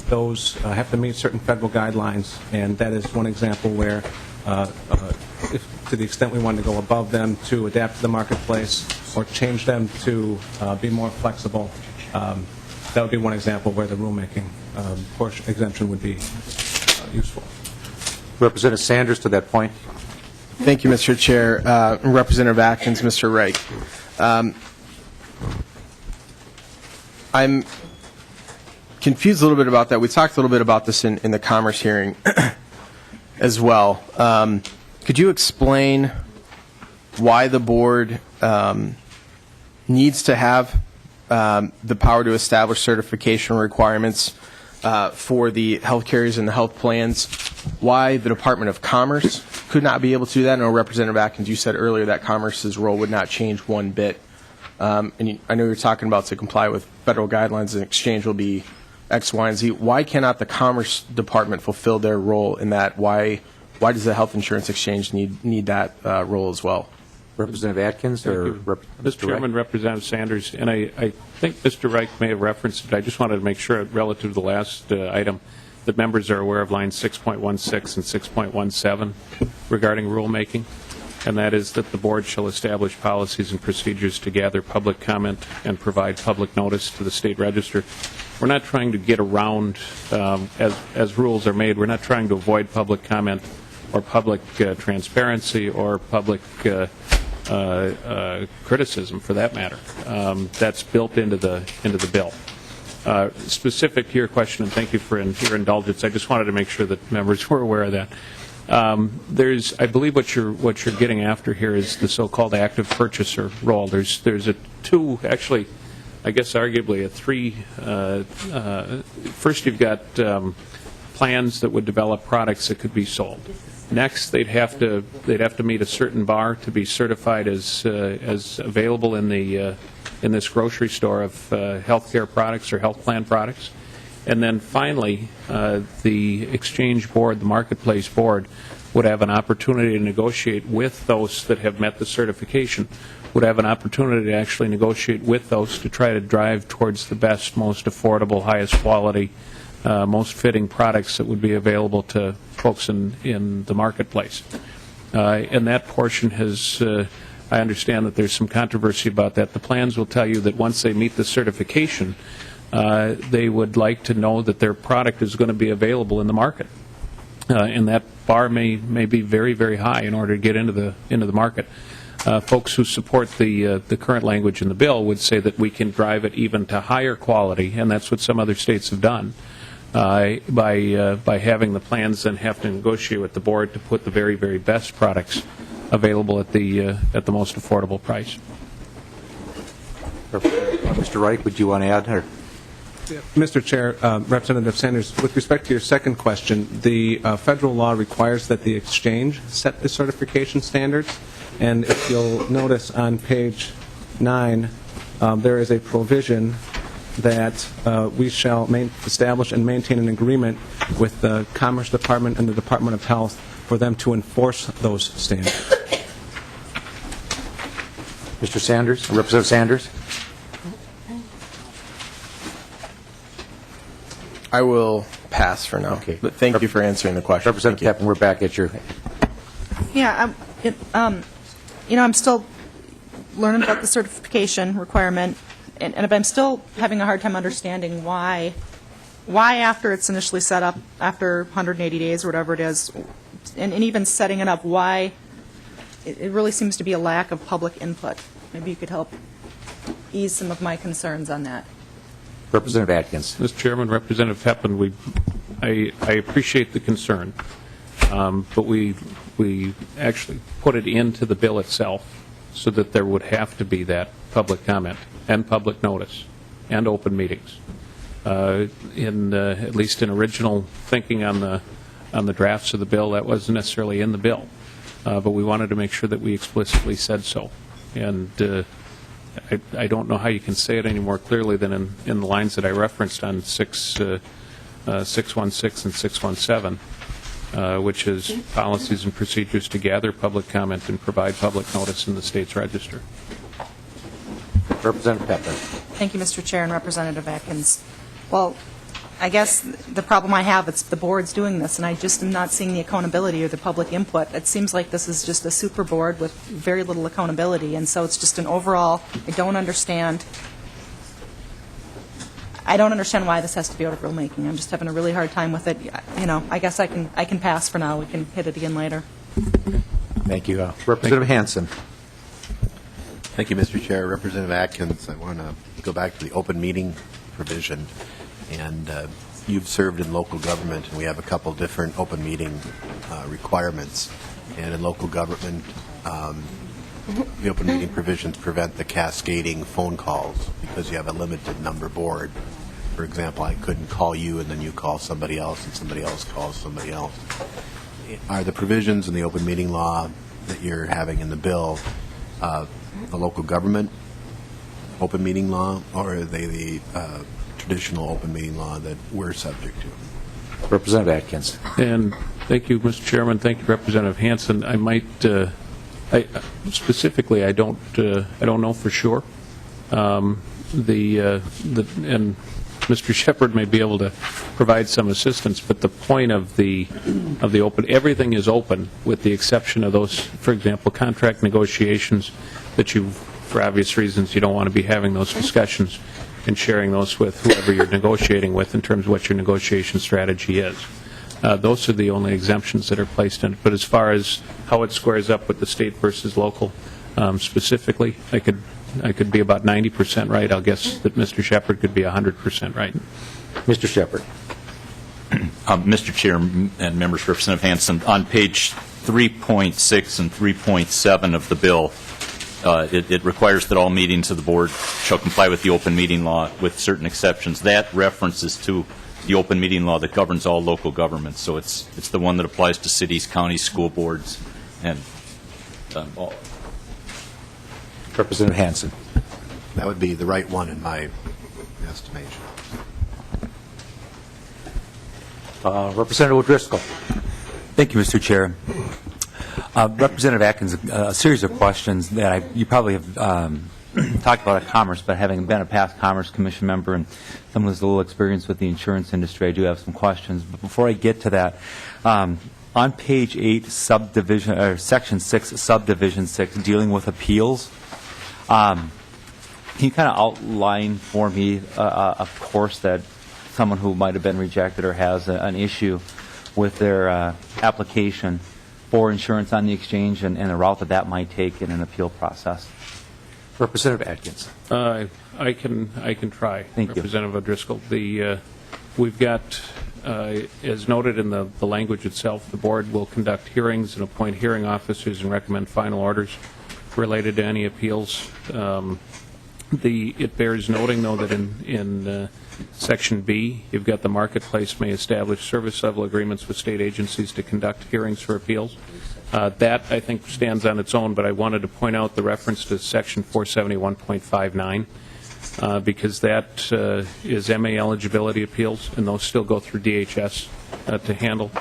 those have to meet certain federal guidelines, and that is one example where, if, to the extent we want to go above them to adapt to the marketplace or change them to be more flexible, that would be one example where the rulemaking portion exemption would be useful. Representative Sanders, to that point. Thank you, Mr. Chair. Representative Atkins, Mr. Reich. I'm confused a little bit about that. We talked a little bit about this in the Commerce hearing as well. Could you explain why the board needs to have the power to establish certification requirements for the health carriers and the health plans? Why the Department of Commerce could not be able to do that? I know, Representative Atkins, you said earlier that Commerce's role would not change one bit. I know you're talking about to comply with federal guidelines and exchange will be X, Y, and Z. Why cannot the Commerce Department fulfill their role in that? Why does the Health Insurance Exchange need that role as well? Representative Atkins or Mr. Chairman, Representative Sanders, and I think Mr. Reich may have referenced it. I just wanted to make sure, relative to the last item, that members are aware of lines 6.16 and 6.17 regarding rulemaking, and that is that the board shall establish policies and procedures to gather public comment and provide public notice to the state register. We're not trying to get around, as rules are made, we're not trying to avoid public comment or public transparency or public criticism, for that matter. That's built into the bill. Specific to your question, and thank you for your indulgence, I just wanted to make sure that members were aware of that. I believe what you're getting after here is the so-called active purchaser role. There's a two, actually, I guess arguably a three. First, you've got plans that would develop products that could be sold. Next, they'd have to meet a certain bar to be certified as available in this grocery store of healthcare products or health plan products. And then finally, the exchange board, the marketplace board, would have an opportunity to negotiate with those that have met the certification, would have an opportunity to actually negotiate with those to try to drive towards the best, most affordable, highest quality, most fitting products that would be available to folks in the marketplace. And that portion has, I understand that there's some controversy about that. The plans will tell you that once they meet the certification, they would like to know that their product is going to be available in the market. And that bar may be very, very high in order to get into the market. Folks who support the current language in the bill would say that we can drive it even to higher quality, and that's what some other states have done, by having the plans then have to negotiate with the board to put the very, very best products available at the most affordable price. Mr. Reich, would you want to add? Or? Mr. Chair, Representative Sanders, with respect to your second question, the federal law requires that the exchange set the certification standards. And if you'll notice on page 9, there is a provision that we shall establish and maintain an agreement with the Commerce Department and the Department of Health for them to enforce those standards. Mr. Sanders, Representative Sanders. I will pass for now. Okay. But thank you for answering the question. Representative Pepin, we're back at your... Yeah, I'm still learning about the certification requirement, and I'm still having a hard time understanding why after it's initially set up, after 180 days or whatever it is, and even setting it up, why it really seems to be a lack of public input. Maybe you could help ease some of my concerns on that. Representative Atkins. Mr. Chairman, Representative Pepin, I appreciate the concern, but we actually put it into the bill itself so that there would have to be that public comment and public notice and open meetings. At least in original thinking on the drafts of the bill, that wasn't necessarily in the bill, but we wanted to make sure that we explicitly said so. And I don't know how you can say it any more clearly than in the lines that I referenced on 616 and 617, which is policies and procedures to gather public comment and provide public notice in the state's register. Representative Pepin. Thank you, Mr. Chair and Representative Atkins. Well, I guess the problem I have, it's the board's doing this, and I just am not seeing the accountability or the public input. It seems like this is just a super board with very little accountability, and so it's just an overall, I don't understand why this has to be out of rulemaking. I'm just having a really hard time with it. I guess I can pass for now. We can hit it again later. Thank you. Representative Hansen. Thank you, Mr. Chair. Representative Atkins, I want to go back to the open meeting provision. And you've served in local government, and we have a couple different open meeting requirements. And in local government, the open meeting provisions prevent the cascading phone calls because you have a limited number board. For example, I couldn't call you and then you call somebody else and somebody else calls somebody else. Are the provisions in the open meeting law that you're having in the bill the local government open meeting law, or are they the traditional open meeting law that we're subject to? Representative Atkins. And thank you, Mr. Chairman. Thank you, Representative Hansen. I might specifically, I don't know for sure. And Mr. Shepard may be able to provide some assistance, but the point of the open, everything is open with the exception of those, for example, contract negotiations that for obvious reasons, you don't want to be having those discussions and sharing those with whoever you're negotiating with in terms of what your negotiation strategy is. Those are the only exemptions that are placed in it. But as far as how it squares up with the state versus local, specifically, I could be about 90% right. I'll guess that Mr. Shepard could be 100% right. Mr. Shepard. Mr. Chair and members, Representative Hansen, on page 3.6 and 3.7 of the bill, it requires that all meetings of the board shall comply with the open meeting law with certain exceptions. That references to the open meeting law that governs all local governments. So it's the one that applies to cities, counties, school boards, and all. Representative Hansen. That would be the right one in my estimation. Representative O'Driscoll. Thank you, Mr. Chair. Representative Atkins, a series of questions that you probably have talked about at Commerce, but having been a past Commerce Commission member and someone who's a little experienced with the insurance industry, I do have some questions. But before I get to that, on page 8, subdivision, or section 6, subdivision 6, dealing with appeals, can you kind of outline for me a course that someone who might have been rejected or has an issue with their application for insurance on the exchange and the route that might take in an appeal process? Representative Atkins. I can try. Thank you. Representative O'Driscoll. We've got, as noted in the language itself, the board will conduct hearings and appoint hearing officers and recommend final orders related to any appeals. It bears noting, though, that in Section B, you've got the marketplace may establish service level agreements with state agencies to conduct hearings for appeals. That, I think, stands on its own, but I wanted to point out the reference to Section 471.59, because that is MA eligibility appeals, and those still go through DHS to handle.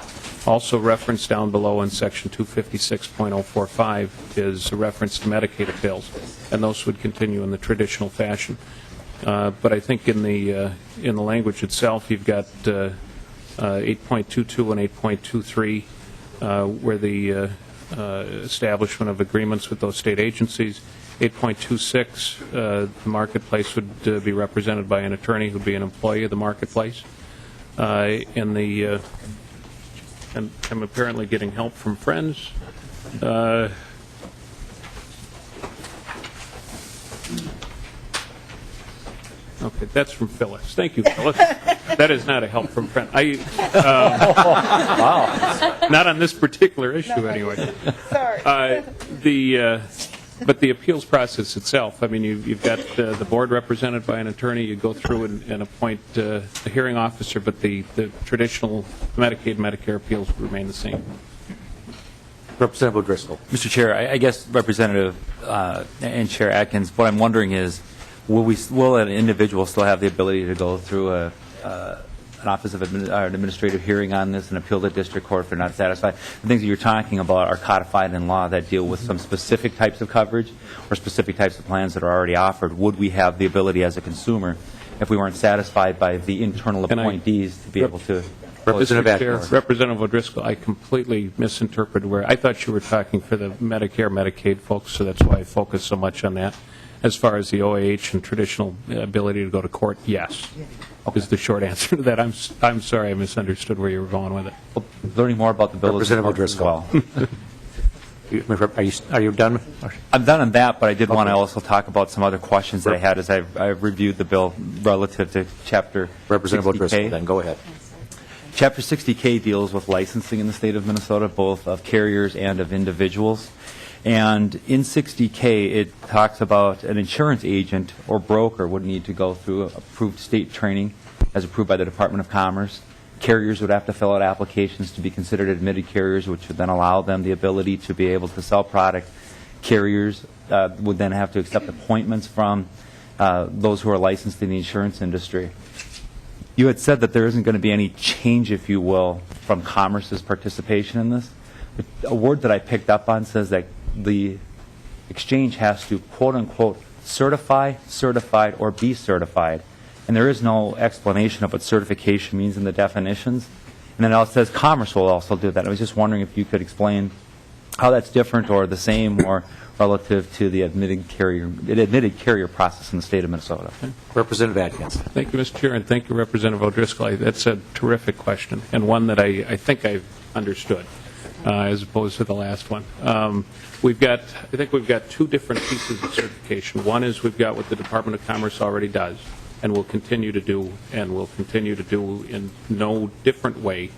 Also referenced down below in Section 256.045 is a reference to Medicaid appeals, and those would continue in the traditional fashion. But I think in the language itself, you've got 8.22 and 8.23, where the establishment of agreements with those state agencies. 8.26, the marketplace would be represented by an attorney who would be an employee of the marketplace. And I'm apparently getting help from friends. Okay, that's from Phyllis. Thank you, Phyllis. That is not a help from friend. Wow. Not on this particular issue, anyway. Sorry. But the appeals process itself, I mean, you've got the board represented by an attorney. You go through and appoint a hearing officer, but the traditional Medicaid, Medicare appeals remain the same. Representative O'Driscoll. Mr. Chair, I guess Representative and Chair Atkins, what I'm wondering is, will an individual still have the ability to go through an office of an administrative hearing on this and appeal to district court if they're not satisfied? The things that you're talking about are codified in law that deal with some specific types of coverage or specific types of plans that are already offered. Would we have the ability as a consumer, if we weren't satisfied by the internal appointees, to be able to... Representative O'Driscoll, I completely misinterpreted where I thought you were talking for the Medicare, Medicaid folks, so that's why I focused so much on that. As far as the OAH and traditional ability to go to court, yes, is the short answer to that. I'm sorry, I misunderstood where you were going with it. Well, learning more about the bill Representative O'Driscoll. Are you done? I'm done on that, but I did want to also talk about some other questions that I had as I've reviewed the bill relative to Chapter 60K. Representative O'Driscoll, then go ahead. Chapter 60K deals with licensing in the state of Minnesota, both of carriers and of individuals. And in 60K, it talks about an insurance agent or broker would need to go through approved state training as approved by the Department of Commerce. Carriers would have to fill out applications to be considered admitted carriers, which would then allow them the ability to be able to sell product. Carriers would then have to accept appointments from those who are licensed in the insurance industry. You had said that there isn't going to be any change, if you will, from Commerce's participation in this. A word that I picked up on says that the exchange has to, quote unquote, certify, certified, or be certified. And there is no explanation of what certification means in the definitions. And then it also says Commerce will also do that. I was just wondering if you could explain how that's different or the same or relative to the admitted carrier process in the state of Minnesota. Representative Atkins. Thank you, Mr. Chair, and thank you, Representative O'Driscoll. That's a terrific question, and one that I think I've understood, as opposed to the last one. I think we've got two different pieces of certification. One is we've got what the Department of Commerce already does, and will continue to do, in no different way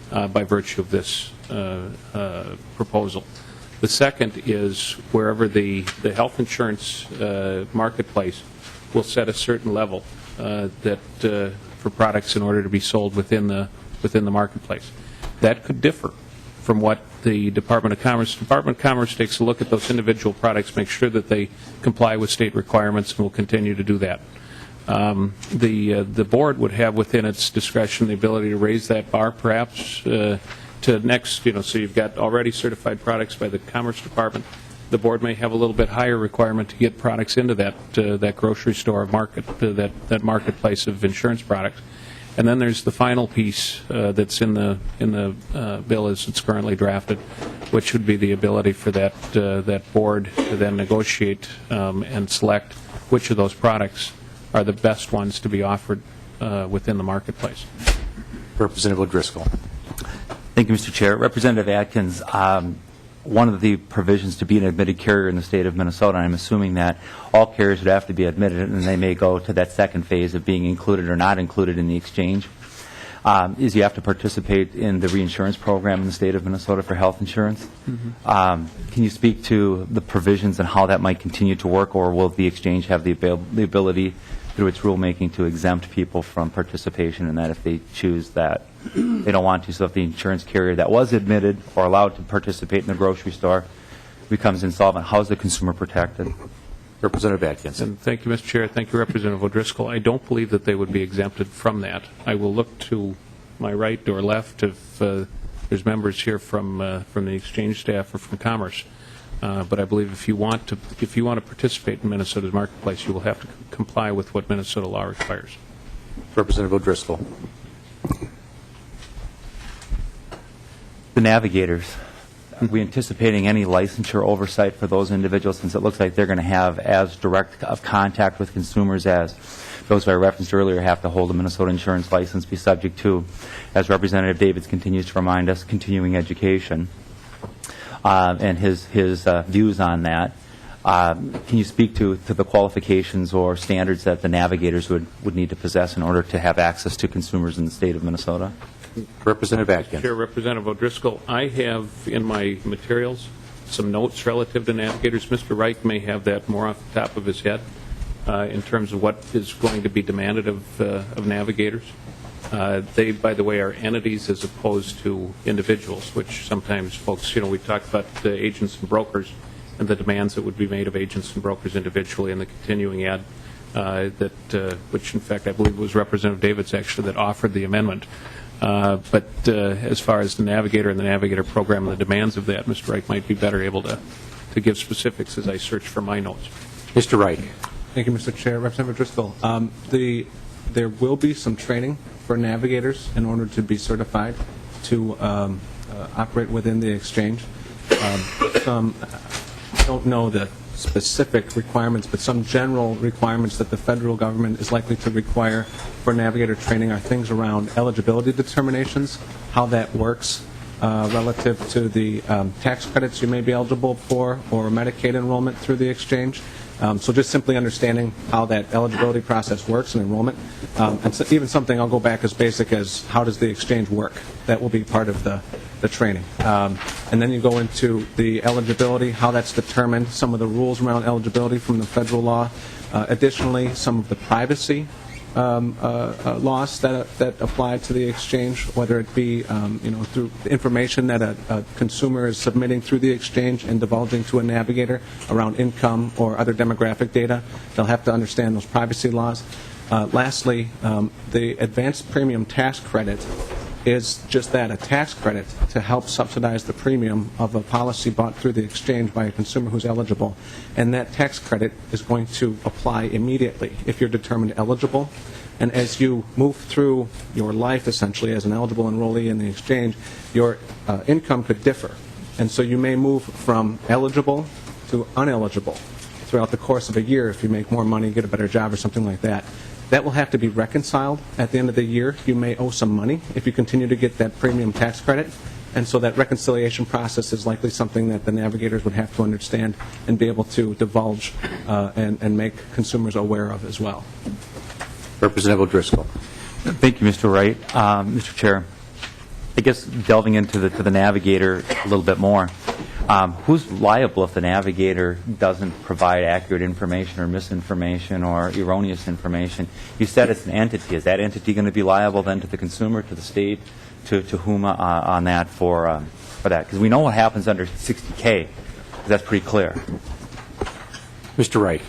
by virtue of this proposal. The second is wherever the health insurance marketplace will set a certain level that for products in order to be sold within the marketplace. That could differ from what the Department of Commerce. Department of Commerce takes a look at those individual products, make sure that they comply with state requirements, and will continue to do that. The board would have within its discretion the ability to raise that bar, perhaps to next. So you've got already certified products by the Commerce Department. The board may have a little bit higher requirement to get products into that grocery store market, that marketplace of insurance products. And then there's the final piece that's in the bill as it's currently drafted, which would be the ability for that board to then negotiate and select which of those products are the best ones to be offered within the marketplace. Representative O'Driscoll. Thank you, Mr. Chair. Representative Atkins, one of the provisions to be an admitted carrier in the state of Minnesota, and I'm assuming that all carriers would have to be admitted, and they may go to that second phase of being included or not included in the exchange, is you have to participate in the reinsurance program in the state of Minnesota for health insurance. Can you speak to the provisions and how that might continue to work, or will the exchange have the ability through its rulemaking to exempt people from participation in that if they choose that they don't want to? So if the insurance carrier that was admitted or allowed to participate in the grocery store becomes insolvent, how is the consumer protected? Representative Atkins. And thank you, Mr. Chair. Thank you, Representative O'Driscoll. I don't believe that they would be exempted from that. I will look to my right or left if there's members here from the exchange staff or from Commerce. But I believe if you want to participate in Minnesota's marketplace, you will have to comply with what Minnesota law requires. Representative O'Driscoll. The navigators, are we anticipating any licensure oversight for those individuals, since it looks like they're going to have as direct of contact with consumers as those who I referenced earlier have to hold a Minnesota insurance license, be subject to, as Representative Davids continues to remind us, continuing education, and his views on that. Can you speak to the qualifications or standards that the navigators would need to possess in order to have access to consumers in the state of Minnesota? Representative Atkins. Chair, Representative O'Driscoll, I have in my materials some notes relative to navigators. Mr. Reich may have that more off the top of his head in terms of what is going to be demanded of navigators. They, by the way, are entities as opposed to individuals, which sometimes folks, we talk about the agents and brokers and the demands that would be made of agents and brokers individually in the continuing ad, which in fact I believe was Representative Davids actually that offered the amendment. But as far as the navigator and the navigator program and the demands of that, Mr. Reich might be better able to give specifics as I search for my notes. Mr. Reich. Thank you, Mr. Chair. Representative Driscoll, there will be some training for navigators in order to be certified to operate within the exchange. I don't know the specific requirements, but some general requirements that the federal government is likely to require for navigator training are things around eligibility determinations, how that works relative to the tax credits you may be eligible for or Medicaid enrollment through the exchange. So just simply understanding how that eligibility process works and enrollment. And so even something I'll go back as basic as how does the exchange work. That will be part of the training. And then you go into the eligibility, how that's determined, some of the rules around eligibility from the federal law. Additionally, some of the privacy laws that apply to the exchange, whether it be through information that a consumer is submitting through the exchange and divulging to a navigator around income or other demographic data. They'll have to understand those privacy laws. Lastly, the advanced premium tax credit is just that, a tax credit to help subsidize the premium of a policy bought through the exchange by a consumer who's eligible. And that tax credit is going to apply immediately if you're determined eligible. And as you move through your life, essentially, as an eligible enrollee in the exchange, your income could differ. And so you may move from eligible to uneligible throughout the course of a year if you make more money, get a better job, or something like that. That will have to be reconciled at the end of the year. You may owe some money if you continue to get that premium tax credit. And so that reconciliation process is likely something that the navigators would have to understand and be able to divulge and make consumers aware of as well. Representative O'Driscoll. Thank you, Mr. Wright. Mr. Chair, I guess delving into the navigator a little bit more, Who's liable if the navigator doesn't provide accurate information or misinformation or erroneous information? You said it's an entity. Is that entity going to be liable then to the consumer, to the state, to whom on that for that? Because we know what happens under 60K. That's pretty clear. Mr. Reich,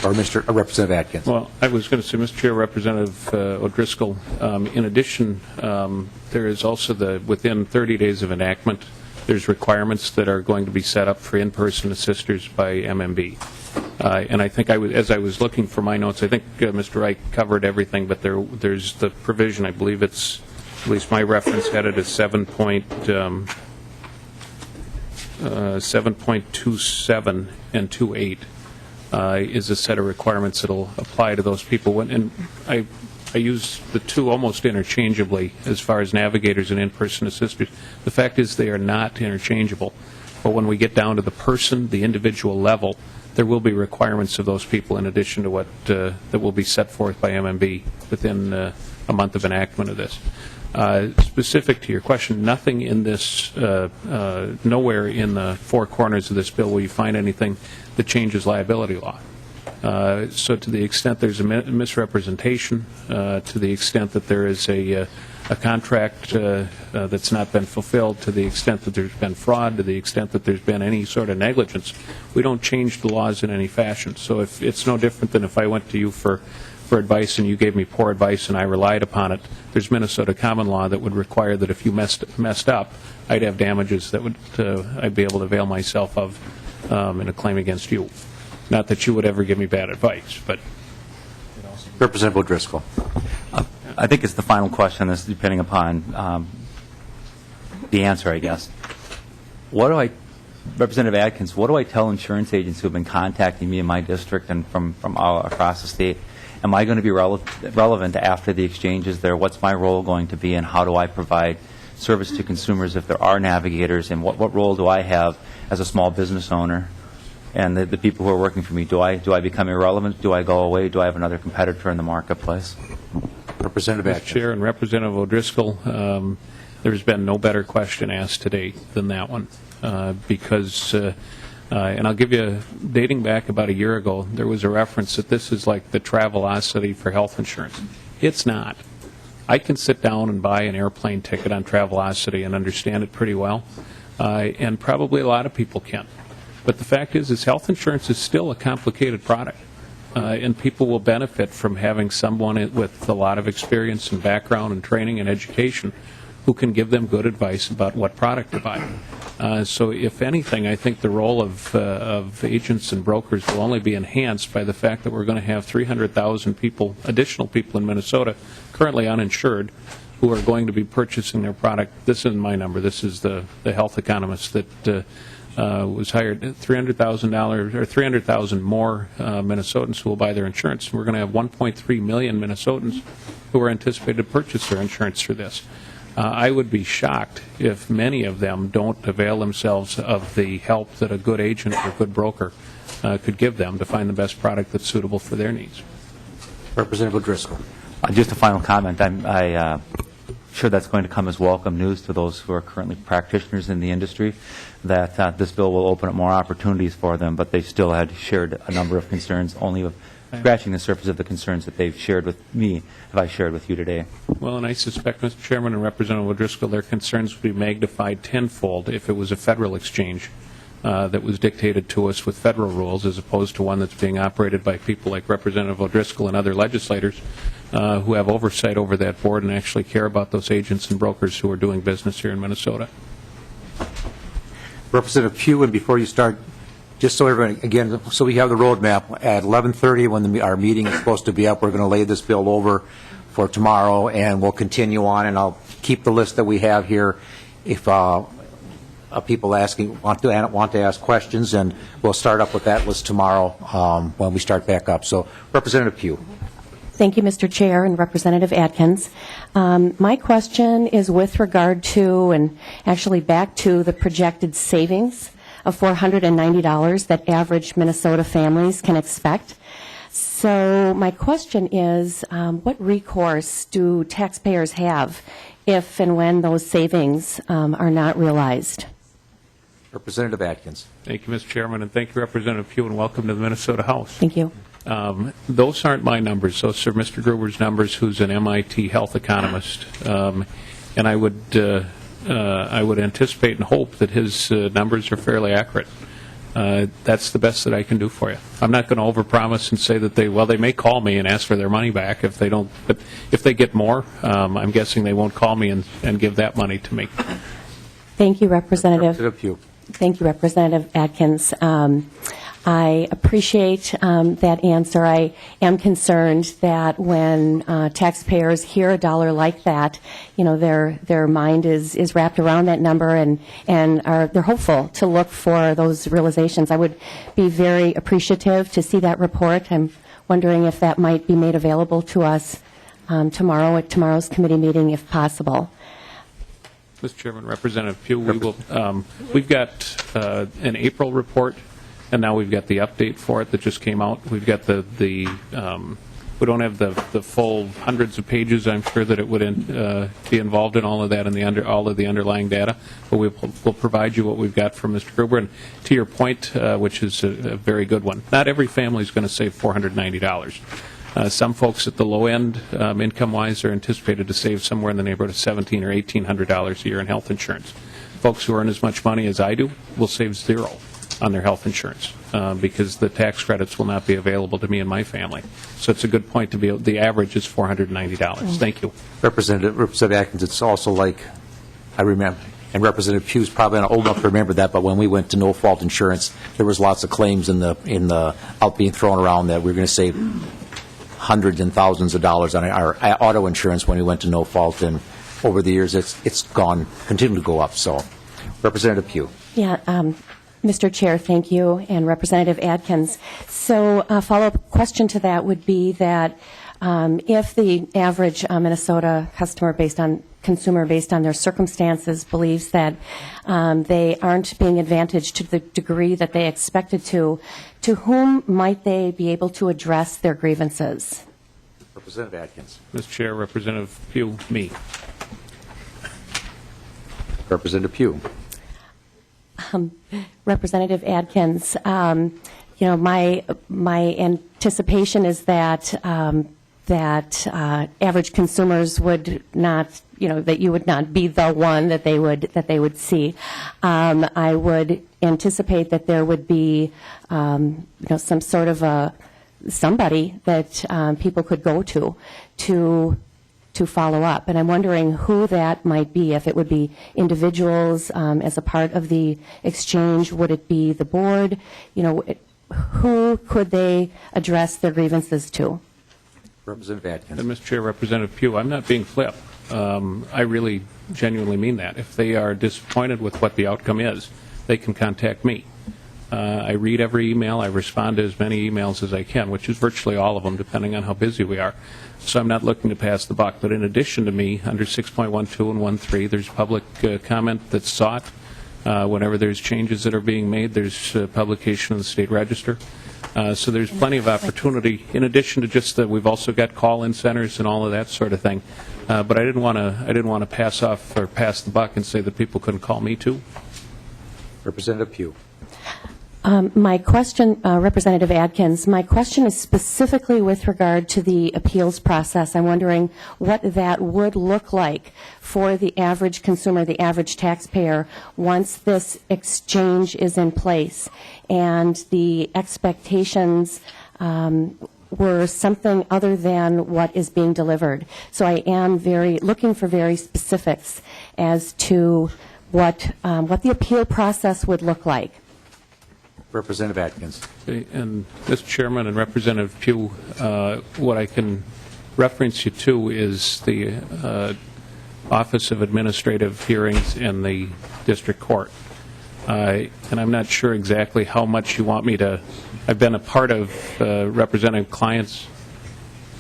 or Representative Atkins. Well, I was going to say, Mr. Chair, Representative O'Driscoll, in addition, there is also within 30 days of enactment, there's requirements that are going to be set up for in-person assisters by MMB. And I think as I was looking for my notes, I think Mr. Reich covered everything, but there's the provision, I believe it's, at least my reference had it as 7.27 and 2.8 is a set of requirements that will apply to those people. And I use the two almost interchangeably as far as navigators and in-person assisters. The fact is they are not interchangeable. But when we get down to the person, the individual level, there will be requirements of those people in addition to what that will be set forth by MMB within a month of enactment of this. Specific to your question, nothing in this, nowhere in the four corners of this bill will you find anything that changes liability law. So to the extent there's a misrepresentation, to the extent that there is a contract that's not been fulfilled, to the extent that there's been fraud, to the extent that there's been any sort of negligence, we don't change the laws in any fashion. So if it's no different than if I went to you for advice and you gave me poor advice and I relied upon it, there's Minnesota common law that would require that if you messed up, I'd have damages that would I'd be able to avail myself of in a claim against you. Not that you would ever give me bad advice, but... Representative O'Driscoll. I think it's the final question, this depending upon the answer, I guess. Representative Atkins, what do I tell insurance agents who have been contacting me in my district and from all across the state? Am I going to be relevant after the exchange is there? What's my role going to be, and how do I provide service to consumers if there are navigators, and what role do I have as a small business owner and the people who are working for me? Do I become irrelevant? Do I go away? Do I have another competitor in the marketplace? Representative Atkins. Mr. Chair and Representative O'Driscoll, there's been no better question asked today than that one, because and I'll give you, dating back about a year ago, there was a reference that this is like the Travelocity for health insurance. It's not. I can sit down and buy an airplane ticket on Travelocity and understand it pretty well, and probably a lot of people can. But the fact is health insurance is still a complicated product, and people will benefit from having someone with a lot of experience and background and training and education who can give them good advice about what product to buy. So if anything, I think the role of agents and brokers will only be enhanced by the fact that we're going to have 300,000 people, additional people in Minnesota, currently uninsured, who are going to be purchasing their product. This isn't my number. This is the health economist that was hired. $300,000 or 300,000 more Minnesotans who will buy their insurance. We're going to have 1.3 million Minnesotans who are anticipated to purchase their insurance through this. I would be shocked if many of them don't avail themselves of the help that a good agent or good broker could give them to find the best product that's suitable for their needs. Representative O'Driscoll. Just a final comment. I'm sure that's going to come as welcome news to those who are currently practitioners in the industry, that this bill will open up more opportunities for them, but they still had shared a number of concerns, only scratching the surface of the concerns that they've shared with me, have I shared with you today. Well, and I suspect, Mr. Chairman and Representative O'Driscoll, their concerns would be magnified tenfold if it was a federal exchange that was dictated to us with federal rules, as opposed to one that's being operated by people like Representative O'Driscoll and other legislators who have oversight over that board and actually care about those agents and brokers who are doing business here in Minnesota. Representative Pugh, and before you start, just so everyone, again, so we have the roadmap, at 11:30 when our meeting is supposed to be up, we're going to lay this bill over for tomorrow, and we'll continue on, and I'll keep the list that we have here if people want to ask questions, and we'll start up with that list tomorrow when we start back up. So, Representative Pugh. Thank you, Mr. Chair and Representative Atkins. My question is with regard to, and actually back to, the projected savings of $490 that average Minnesota families can expect. So my question is, what recourse do taxpayers have if and when those savings are not realized? Representative Atkins. Thank you, Mr. Chairman, and thank you, Representative Pugh, and welcome to the Minnesota House. Thank you. Those aren't my numbers. Those are Mr. Gruber's numbers, who's an MIT health economist. And I would anticipate and hope that his numbers are fairly accurate. That's the best that I can do for you. I'm not going to overpromise and say that they may call me and ask for their money back if they don't. But if they get more, I'm guessing they won't call me and give that money to me. Thank you, Representative. Representative Pugh. Thank you, Representative Atkins. I appreciate that answer. I am concerned that when taxpayers hear a dollar like that, their mind is wrapped around that number and they're hopeful to look for those realizations. I would be very appreciative to see that report. I'm wondering if that might be made available to us tomorrow at tomorrow's committee meeting, if possible. Mr. Chairman, Representative Pugh, we've got an April report, and now we've got the update for it that just came out. We've got we don't have the full hundreds of pages. I'm sure that it would be involved in all of that and all of the underlying data, but we'll provide you what we've got from Mr. Gruber. And to your point, which is a very good one, not every family is going to save $490. Some folks at the low end, income-wise, are anticipated to save somewhere in the neighborhood of $1,700 or $1,800 a year in health insurance. Folks who earn as much money as I do will save $0 on their health insurance because the tax credits will not be available to me and my family. So it's a good point to be. The average is $490. Thank you, Representative Atkins. It's also like I remember, and Representative Pugh's probably not old enough to remember that. But when we went to no-fault insurance, there was lots of claims in the out being thrown around that we were going to save hundreds and thousands of dollars on our auto insurance when we went to no fault, and over the years it's continued to go up. So, Representative Pugh. Yeah, Mr. Chair, thank you, and Representative Atkins. So a follow-up question to that would be that if the average Minnesota consumer based on their circumstances believes that they aren't being advantaged to the degree that they expected to whom might they be able to address their grievances? Representative Atkins. Mr. Chair, Representative Pugh, me. Representative Pugh. Representative Atkins, my anticipation is that average consumers would not, that you would not be the one that they would see. I would anticipate that there would be, some sort of somebody that people could go to follow up. And I'm wondering who that might be, if it would be individuals as a part of the exchange, would it be the board? Who could they address their grievances to? Representative Atkins. Mr. Chair, Representative Pugh, I'm not being flip. I really genuinely mean that. If they are disappointed with what the outcome is, they can contact me. I read every email. I respond to as many emails as I can, which is virtually all of them, depending on how busy we are. So I'm not looking to pass the buck. But in addition to me, under 6.12 and 1.3, there's public comment that's sought. Whenever there's changes that are being made, there's publication in the State Register. So there's plenty of opportunity. In addition to just that, we've also got call-in centers and all of that sort of thing. But I didn't want to pass off or pass the buck and say that people couldn't call me too. Representative Pugh. My question, Representative Atkins, my question is specifically with regard to the appeals process. I'm wondering what that would look like for the average consumer, the average taxpayer, once this exchange is in place and the expectations were something other than what is being delivered. So I am looking for very specifics as to what the appeal process would look like. Representative Atkins. And Mr. Chairman and Representative Pugh, what I can reference you to is the Office of Administrative Hearings in the District Court. And I'm not sure exactly how much you want me to. I've been a part of representing clients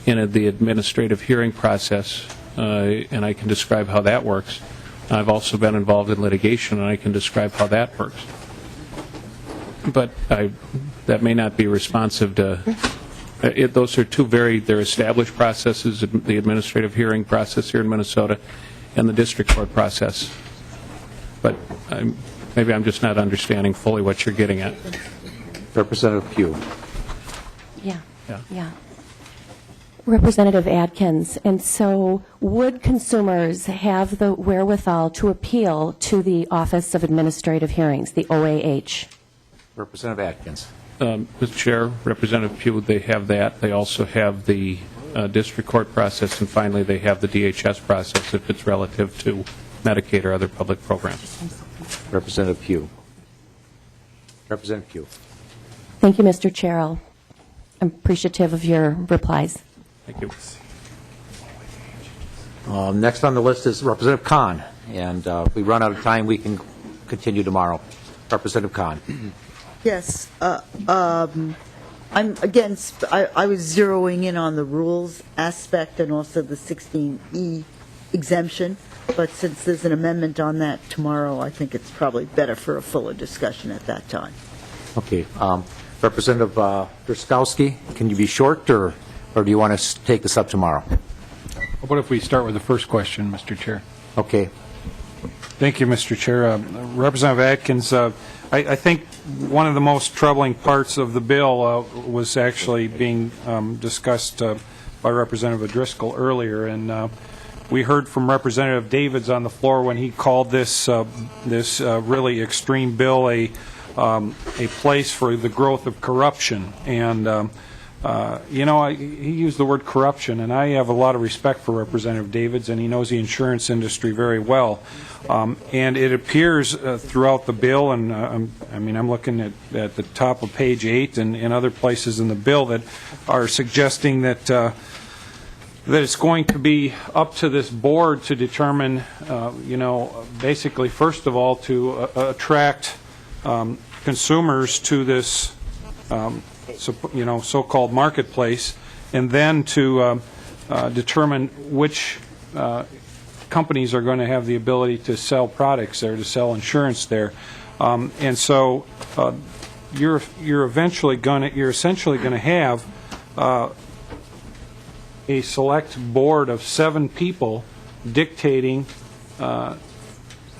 in the administrative hearing process, and I can describe how that works. I've also been involved in litigation, and I can describe how that works. But that may not be responsive to. Those are they're established processes, the administrative hearing process here in Minnesota and the district court process. But Maybe I'm just not understanding fully what you're getting at. Representative Pugh. Yeah. Representative Atkins, and so would consumers have the wherewithal to appeal to the Office of Administrative Hearings, the OAH? Representative Atkins. Mr. Chair, Representative Pugh, they have that. They also have the district court process, and finally they have the DHS process if it's relative to Medicaid or other public programs. Representative Pugh. Representative Pugh. Thank you, Mr. Chair. I'm appreciative of your replies. Thank you. Next on the list is Representative Khan, and if we run out of time, we can continue tomorrow. Representative Khan. Yes. I'm against, I was zeroing in on the rules aspect and also the 16E exemption, but since there's an amendment on that tomorrow, I think it's probably better for a fuller discussion at that time. Okay. Representative Drskowski, can you be short, or do you want to take this up tomorrow? What if we start with the first question, Mr. Chair? Okay. Thank you, Mr. Chair. Representative Atkins, I think one of the most troubling parts of the bill was actually being discussed by Representative Driscoll earlier, and we heard from Representative Davids on the floor when he called this really extreme bill a place for the growth of corruption. And he used the word corruption, and I have a lot of respect for Representative Davids, and he knows the insurance industry very well. And it appears throughout the bill, and I'm looking at the top of page 8 and other places in the bill that are suggesting that it's going to be up to this board to determine, basically, first of all, to attract consumers to this so-called marketplace, and then to determine which companies are going to have the ability to sell products there, to sell insurance there. And so you're essentially going to have a select board of 7 people dictating a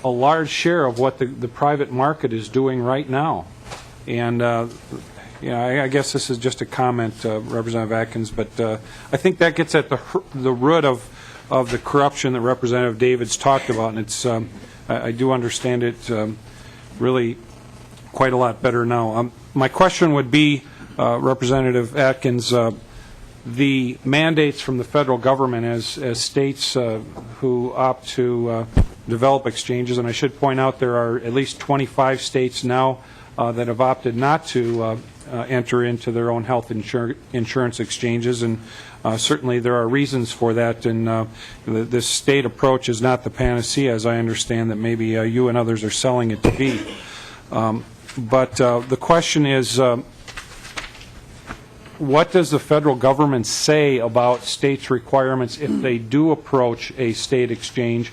large share of what the private market is doing right now. And I guess this is just a comment, Representative Atkins, but I think that gets at the root of the corruption that Representative Davids talked about, and it's I do understand it really quite a lot better now. My question would be, Representative Atkins, the mandates from the federal government as states who opt to develop exchanges, and I should point out there are at least 25 states now that have opted not to enter into their own health insurance exchanges, and certainly there are reasons for that, and this state approach is not the panacea, as I understand that maybe you and others are selling it to be. But the question is, what does the federal government say about states' requirements if they do approach a state exchange?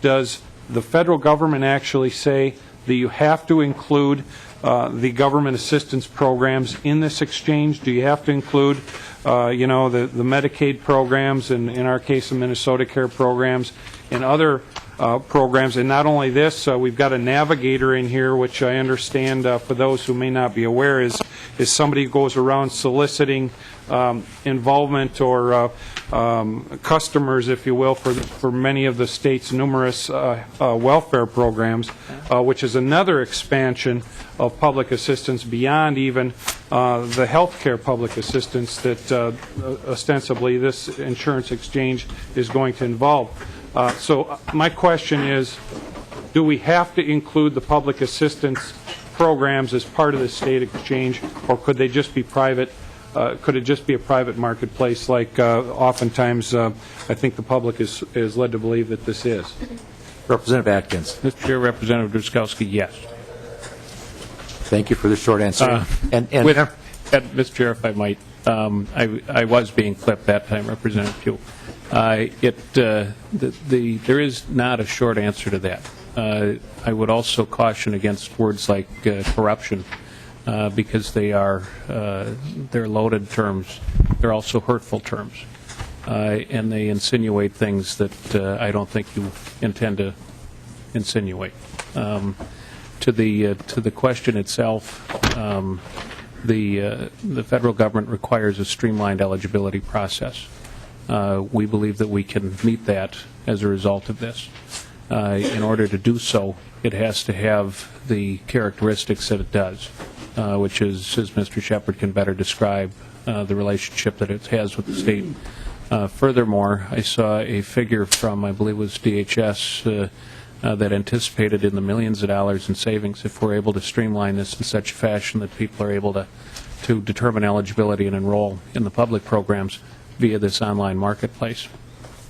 Does the federal government actually say that you have to include the government assistance programs in this exchange? Do you have to include, the Medicaid programs, and in our case, the Minnesota Care programs, and other programs? And not only this, we've got a navigator in here, which I understand, for those who may not be aware, is somebody who goes around soliciting involvement or customers, if you will, for many of the state's numerous welfare programs, which is another expansion of public assistance beyond even the health care public assistance that ostensibly this insurance exchange is going to involve. So my question is, do we have to include the public assistance programs as part of the state exchange, or could they just be private? Could it just be a private marketplace, like oftentimes I think the public is led to believe that this is? Representative Atkins. Mr. Chair, Representative Drskowski, yes. Thank you for the short answer. Mr. Chair, if I might, I was being clipped that time, Representative Pugh. There is not a short answer to that. I would also caution against words like corruption, because they're loaded terms. They're also hurtful terms, and they insinuate things that I don't think you intend to insinuate. To the question itself, the federal government requires a streamlined eligibility process. We believe that we can meet that as a result of this. In order to do so, it has to have the characteristics that it does, which is, as Mr. Shepard can better describe, the relationship that it has with the state. Furthermore, I saw a figure from, I believe it was DHS, that anticipated in the millions of dollars in savings if we're able to streamline this in such a fashion that people are able to determine eligibility and enroll in the public programs via this online marketplace.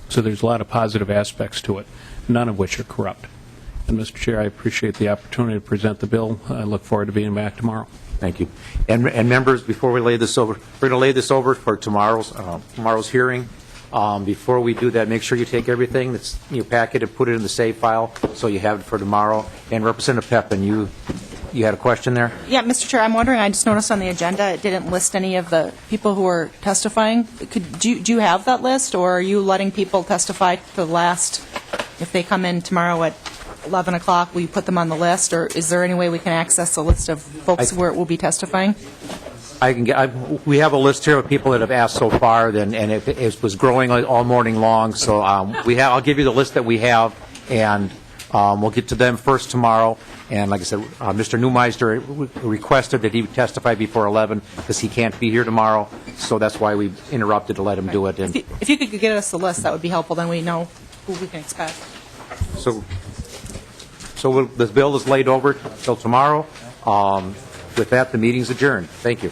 So there's a lot of positive aspects to it, none of which are corrupt. And Mr. Chair, I appreciate the opportunity to present the bill. I look forward to being back tomorrow. Thank you. And members, before we lay this over, we're going to lay this over for tomorrow's hearing. Before we do that, make sure you take everything that's in your packet and put it in the save file so you have it for tomorrow. And Representative Pepin, you had a question there? Yeah, Mr. Chair, I'm wondering, I just noticed on the agenda it didn't list any of the people who are testifying. Do you have that list, or are you letting people testify to the last, if they come in tomorrow at 11 o'clock, will you put them on the list, or is there any way we can access the list of folks who will be testifying? We have a list here of people that have asked so far, and it was growing all morning long. So I'll give you the list that we have, and we'll get to them first tomorrow. And like I said, Mr. Neumeister requested that he testify before 11 because he can't be here tomorrow. So that's why we interrupted to let him do it. And if you could get us the list, that would be helpful. Then we know who we can expect. So the bill is laid over till tomorrow. With that, the meeting's adjourned. Thank you.